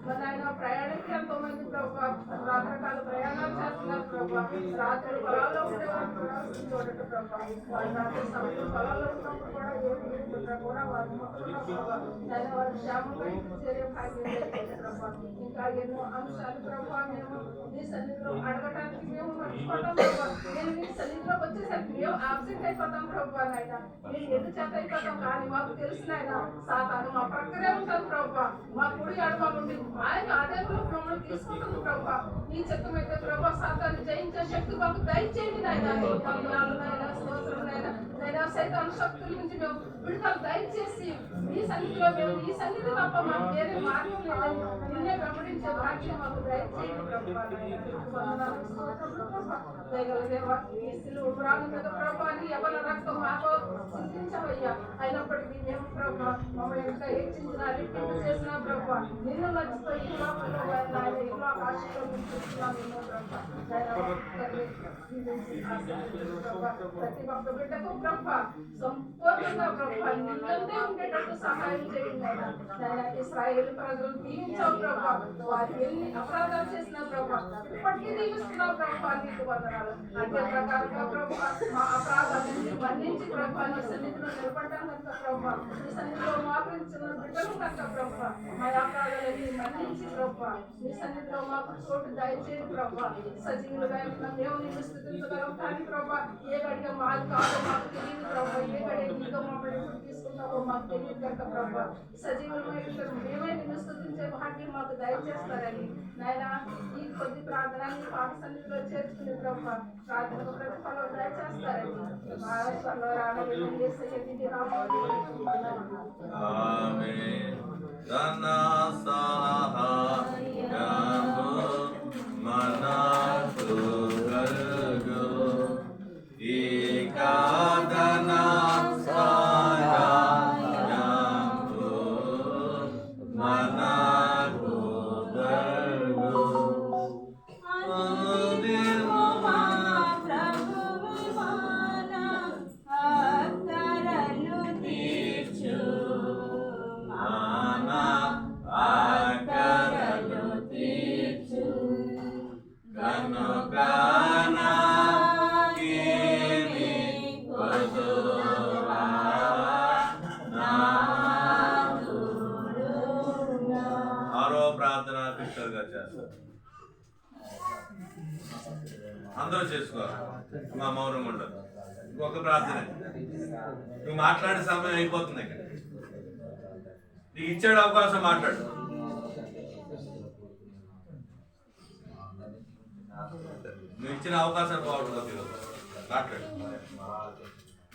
Speaker 3: మరి ఆయన ప్రయాణికి ఎంతో మంది ప్రభావ రకరకాల ప్రయాణాలు చేస్తున్నారు ప్రభావ రాత్రి పొలాల్లో ఉండేవారు కూడా చూడటం ప్రభావ వారి రాత్రి సమయం పొలాల్లో ఉన్నప్పుడు కూడా ఏమి కూడా వారి మొక్కలు వారి క్షేమంగా చేరే భాగ్యం ప్రభావ ఇంకా ఎన్నో అంశాలు ప్రభావ మేము నీ సన్నిధిలో అడగటానికి మేము మర్చిపోతాం ప్రభావ నేను నీ సన్నిధిలోకి వచ్చేసరికి మేము ఆబ్సెంట్ అయిపోతాం ప్రభావ నాయన మేము ఎందుకు చేత అయిపోతాం కానీ మాకు తెలిసిన ఆయన సాతాను మా ప్రక్కనే ఉంటాను ప్రభావ మా కుడి అడమ నుండి ఆయన అదే మమ్మల్ని తీసుకుంటుంది ప్రభావ నీ చిత్తమైతే ప్రభావ సాతాన్ని జయించే శక్తి మాకు దయచేయండి నాయన స్తోత్రం సైతాను శక్తుల నుంచి మేము విడుదల దయచేసి నీ సన్నిధిలో మేము నీ సన్నిధి తప్ప మాకు వేరే మార్గం లేదని నిన్నే వెంబడించే వాక్యం మాకు దయచేయండి ప్రభావ ఈ శిలువ ప్రాణం మీద ప్రభావాన్ని ఎవరి రక్తం మాకు చింతించవయ్యా అయినప్పటికీ మేము ప్రభావ మమ్మల్ని ఎంత హెచ్చించిన రెట్టింపు చేసిన ప్రభావ నిన్ను మర్చిపోయి ఈ లోకంలో ఆయన ఈ లోక ఆశలో చూస్తున్నాం నిన్ను ప్రతి ఒక్క బిడ్డకు ప్రభావ సంపూర్ణంగా ప్రభావ నిన్నందే ఉండేటట్టు సహాయం చేయండి ఆయన ఇశ్రాయేలు ప్రజలను దీవించావు ప్రభావ వారు ఎన్ని అపరాధాలు చేసిన ప్రభావ ఇప్పటికీ దీవిస్తున్నావు ప్రభావ నీకు వందనాలు అదే ప్రకారంగా ప్రభావ మా అపరాధాలను మన్నించి ప్రభావ నీ సన్నిధిలో నిలబడ్డాను కనుక ప్రభావ నీ సన్నిధిలో మోకరించిన బిడ్డలు కనుక ప్రభావ మా అపరాధాలన్నీ మన్నించి ప్రభావ నీ సన్నిధిలో మాకు చోటు దయచేయండి ప్రభావ సజీవులుగా మేము నిన్ను స్థుతించగలం కానీ ప్రభావ ఏ గడిగా మాది కాదో మాకు తెలియదు ప్రభావ ఏ గడియ నీతో మమ్మల్ని ఎప్పుడు తీసుకున్నావో మాకు తెలియదు కనుక ప్రభావ సజీవులమై మేమే నిన్ను స్థుతించే భాగ్యం మాకు దయచేస్తారని నాయన ఈ కొద్ది ప్రార్థన నీ పాఠ సన్నిధిలో చేర్చుకునే ప్రభావ ప్రార్థనకు ప్రతిఫలం దయచేస్తారని మా త్వరలో రాగలిగిన యేసయ్య దివ్య నామములో
Speaker 1: ఆమేన్. ధన సహాయము మనకు కలుగు ఇక ధన సహాయము మనకు కలుగు ప్రార్థన పిక్చర్గా చేస్తారు. అందరూ చేసుకోవాలి. మా మౌనం ఉండదు. ఇంకొక ప్రార్థన. నువ్వు మాట్లాడే సమయం అయిపోతుంది ఇక్కడ. నీకు ఇచ్చాడు అవకాశం మాట్లాడు. నువ్వు ఇచ్చిన అవకాశం బాగుంటుంది ఈరోజు మాట్లాడు.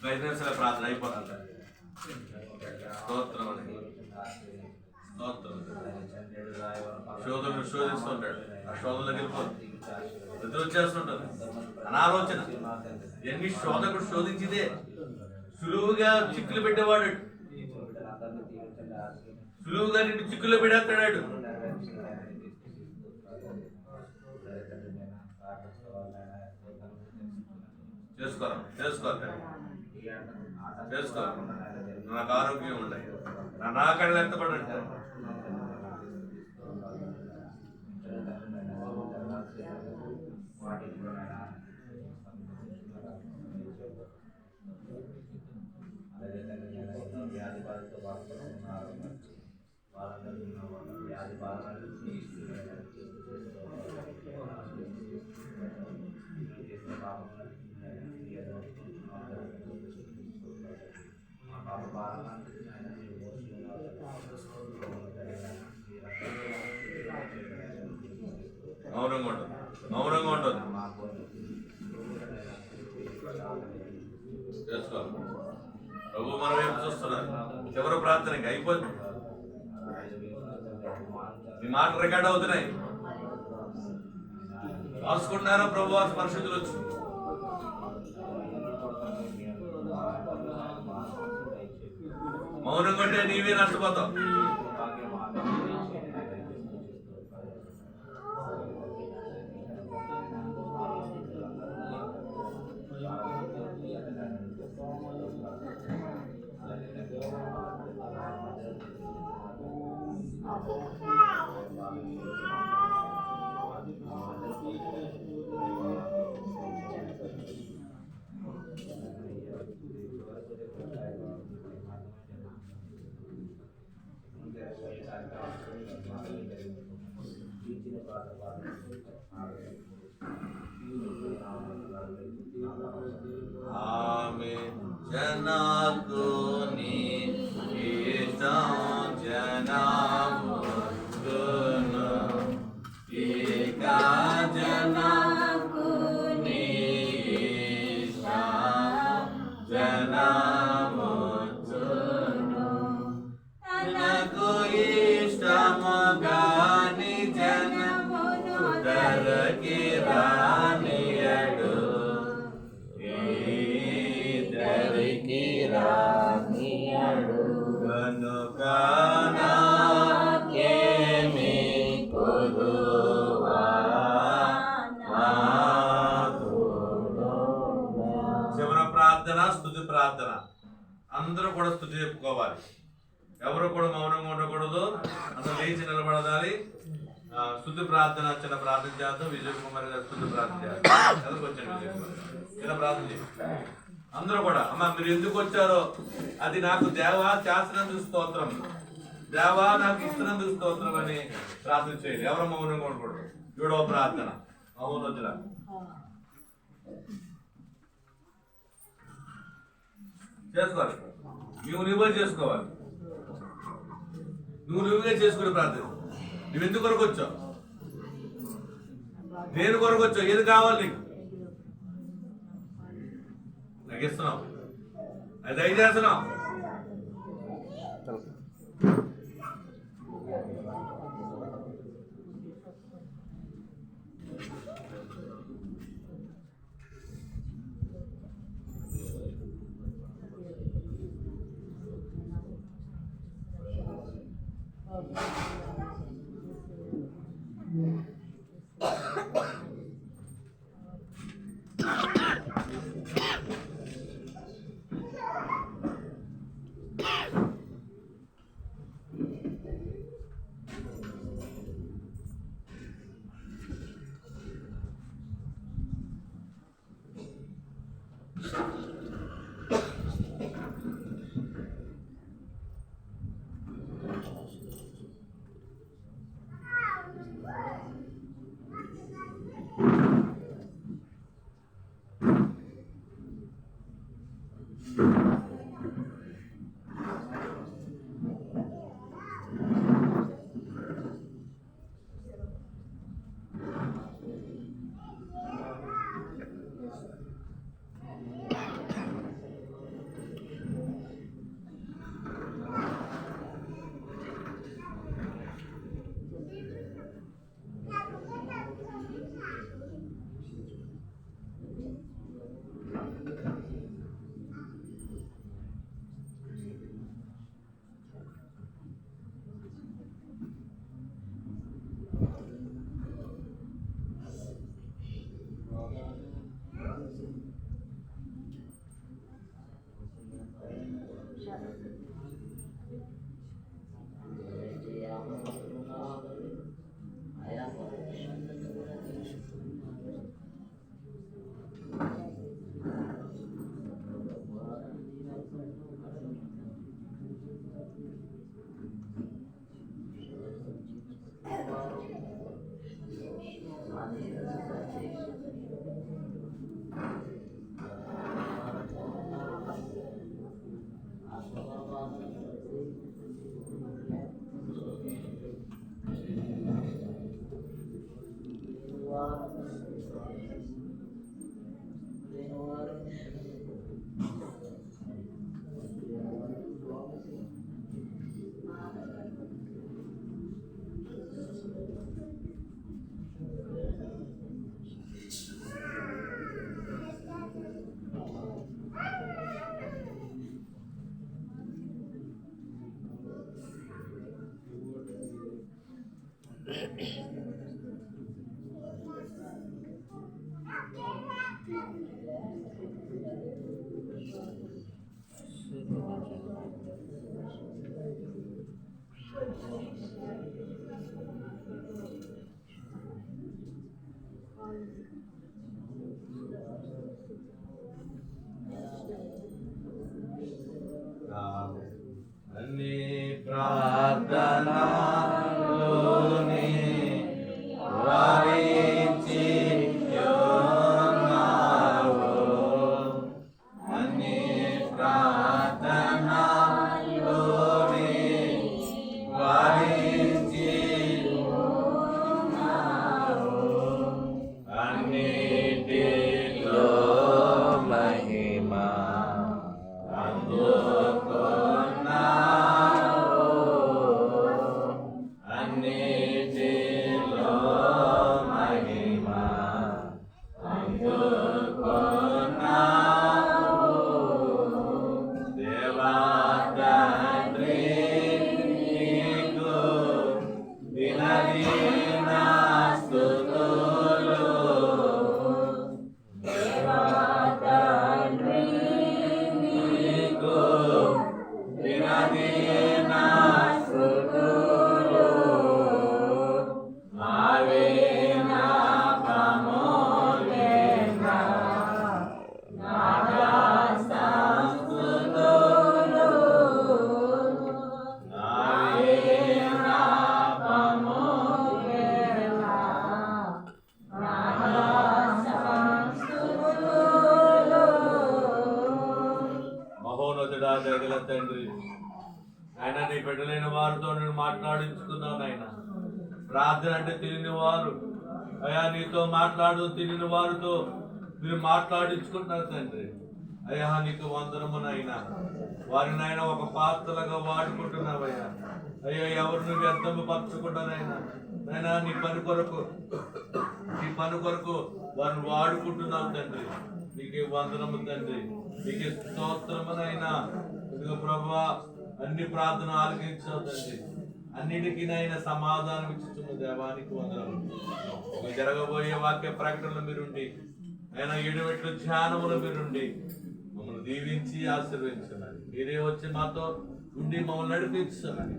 Speaker 1: 5 నిమిషాల ప్రార్థన అయిపోతుంది. స్తోత్రం అని స్తోత్రం. శోధనను శోధిస్తుంటాడు, ఆ శోధనలోకి వెళ్ళిపోతుంది, ఎదురు వచ్చేస్తుంటారు. అనాలోచన ఎన్ని శోధకుడు శోధించిదే సులువుగా చిక్కులు పెట్టేవాడు, సులువుగా నిన్ను చిక్కుల్లో పెడేస్తాడు. చేసుకోరా చేసుకో, నాకు ఆరోగ్యం ఉన్నాయి, నా కళ్ళు ఎత్తపడండి. మౌనంగా ఉంటుంది. చేసుకోవాలి. ప్రభు మన వైపు చూస్తున్నారు. ఎవరు ప్రార్థనకి అయిపోయింది, మీ మాటలు రికార్డ్ అవుతున్నాయి. రాసుకుంటున్నారా ప్రభు పరిస్థితులు వచ్చి? మౌనంగా ఉంటే నీవే నష్టపోతావు. జనాకు నీ ఇష్టం జనమును ఇక జనకు నీ ఇష్టం జనమును తనకు ఇష్టము గాని జనమును దరకి రానియడు కనుక నాకేమి కొదువా. చివరి ప్రార్థన స్తుతి ప్రార్థన. అందరూ కూడా స్తుతి చెప్పుకోవాలి, ఎవరు కూడా మౌనంగా ఉండకూడదు, అసలు లేచి నిలబడాలి. స్తుతి ప్రార్థన చిన్న ప్రార్థన చేద్దాం. విజయ్ కుమార్ గారు స్తుతి ప్రార్థన చేద్దాం. ఎవరికి వచ్చాను విజయ్ కుమార్ చిన్న ప్రార్థన చేద్దాం. అందరూ కూడా అమ్మ మీరు ఎందుకు వచ్చారో అది నాకు దేవా చేస్తున్నందుకు స్తోత్రం, దేవా నాకు ఇస్తున్నందుకు స్తోత్రం అని ప్రార్థన చేయాలి. ఎవరు మౌనంగా ఉండకూడదు. 7వ ప్రార్థన మౌనోజుల చేసుకోవాలి. నువ్వే చేసుకోవాలి, నువ్వుగా చేసుకునే ప్రార్థన. నువ్వు ఎందుకు కొరకు వచ్చావు, దేని కొరకు వచ్చావు, ఏది కావాలి నీకు తగ్గిస్తున్నాం, అది దయచేస్తున్నాం. అన్ని ప్రార్థనలోని వారించి ఉన్నావు. అన్ని ప్రార్థనలోని వారించి ఉన్నావు. అన్నిటిలో మహిమ అన్నిటిలో మహిమ అందుకున్నావు. దేవా తండ్రి నీకు దినదిన స్తుతులు. దేవా తండ్రి నీకు దినదిన స్తుతులు. నావే నా ప్రమోదేన నాగస్తుతులు. నావే నా ప్రమోదేన నాగస్తుతులు. మహోన్నతుడా దయగల తండ్రి, ఆయన నీ బిడ్డలైన వారితో నేను మాట్లాడించుకున్నాను. నాయన ప్రార్థన అంటే తెలియని వారు అయ్యా నీతో మాట్లాడు, తెలియని వారితో మీరు మాట్లాడించుకుంటున్నారు తండ్రి. అయ్యా నీకు వందనమునైనా వారిని ఆయన ఒక పాత్రలుగా వాడుకుంటున్నావయ్యా. అయ్యా ఎవరిని వ్యర్థము పరచుకుంటానైనా అయినా నీ పని కొరకు వారిని వాడుకుంటున్నావు తండ్రి. నీకే వందనము తండ్రి, నీకే స్తోత్రమునైనా. ఇదిగో ప్రభువా, అన్ని ప్రార్థన ఆలకించావు తండ్రి. అన్నిటికీ నాయన సమాధానం ఇచ్చుచున్న దేవానికి వందనము. జరగబోయే వాక్య ప్రకటనలు మీరుండి, ఆయన ఏడుమెట్లు ధ్యానములు మీరుండి మమ్మల్ని దీవించి ఆశీర్వదించున్నారు. మీరే వచ్చి మాతో ఉండి మమ్మల్ని నడిపించున్నారు.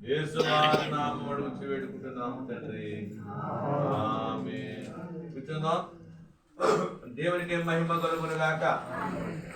Speaker 1: యేసు వారి నామమున అడుగుచు వేడుకుంటున్నాము తండ్రి, ఆమేన్. కూర్చుందాం. దేవునికి మహిమ కలుగును గాక.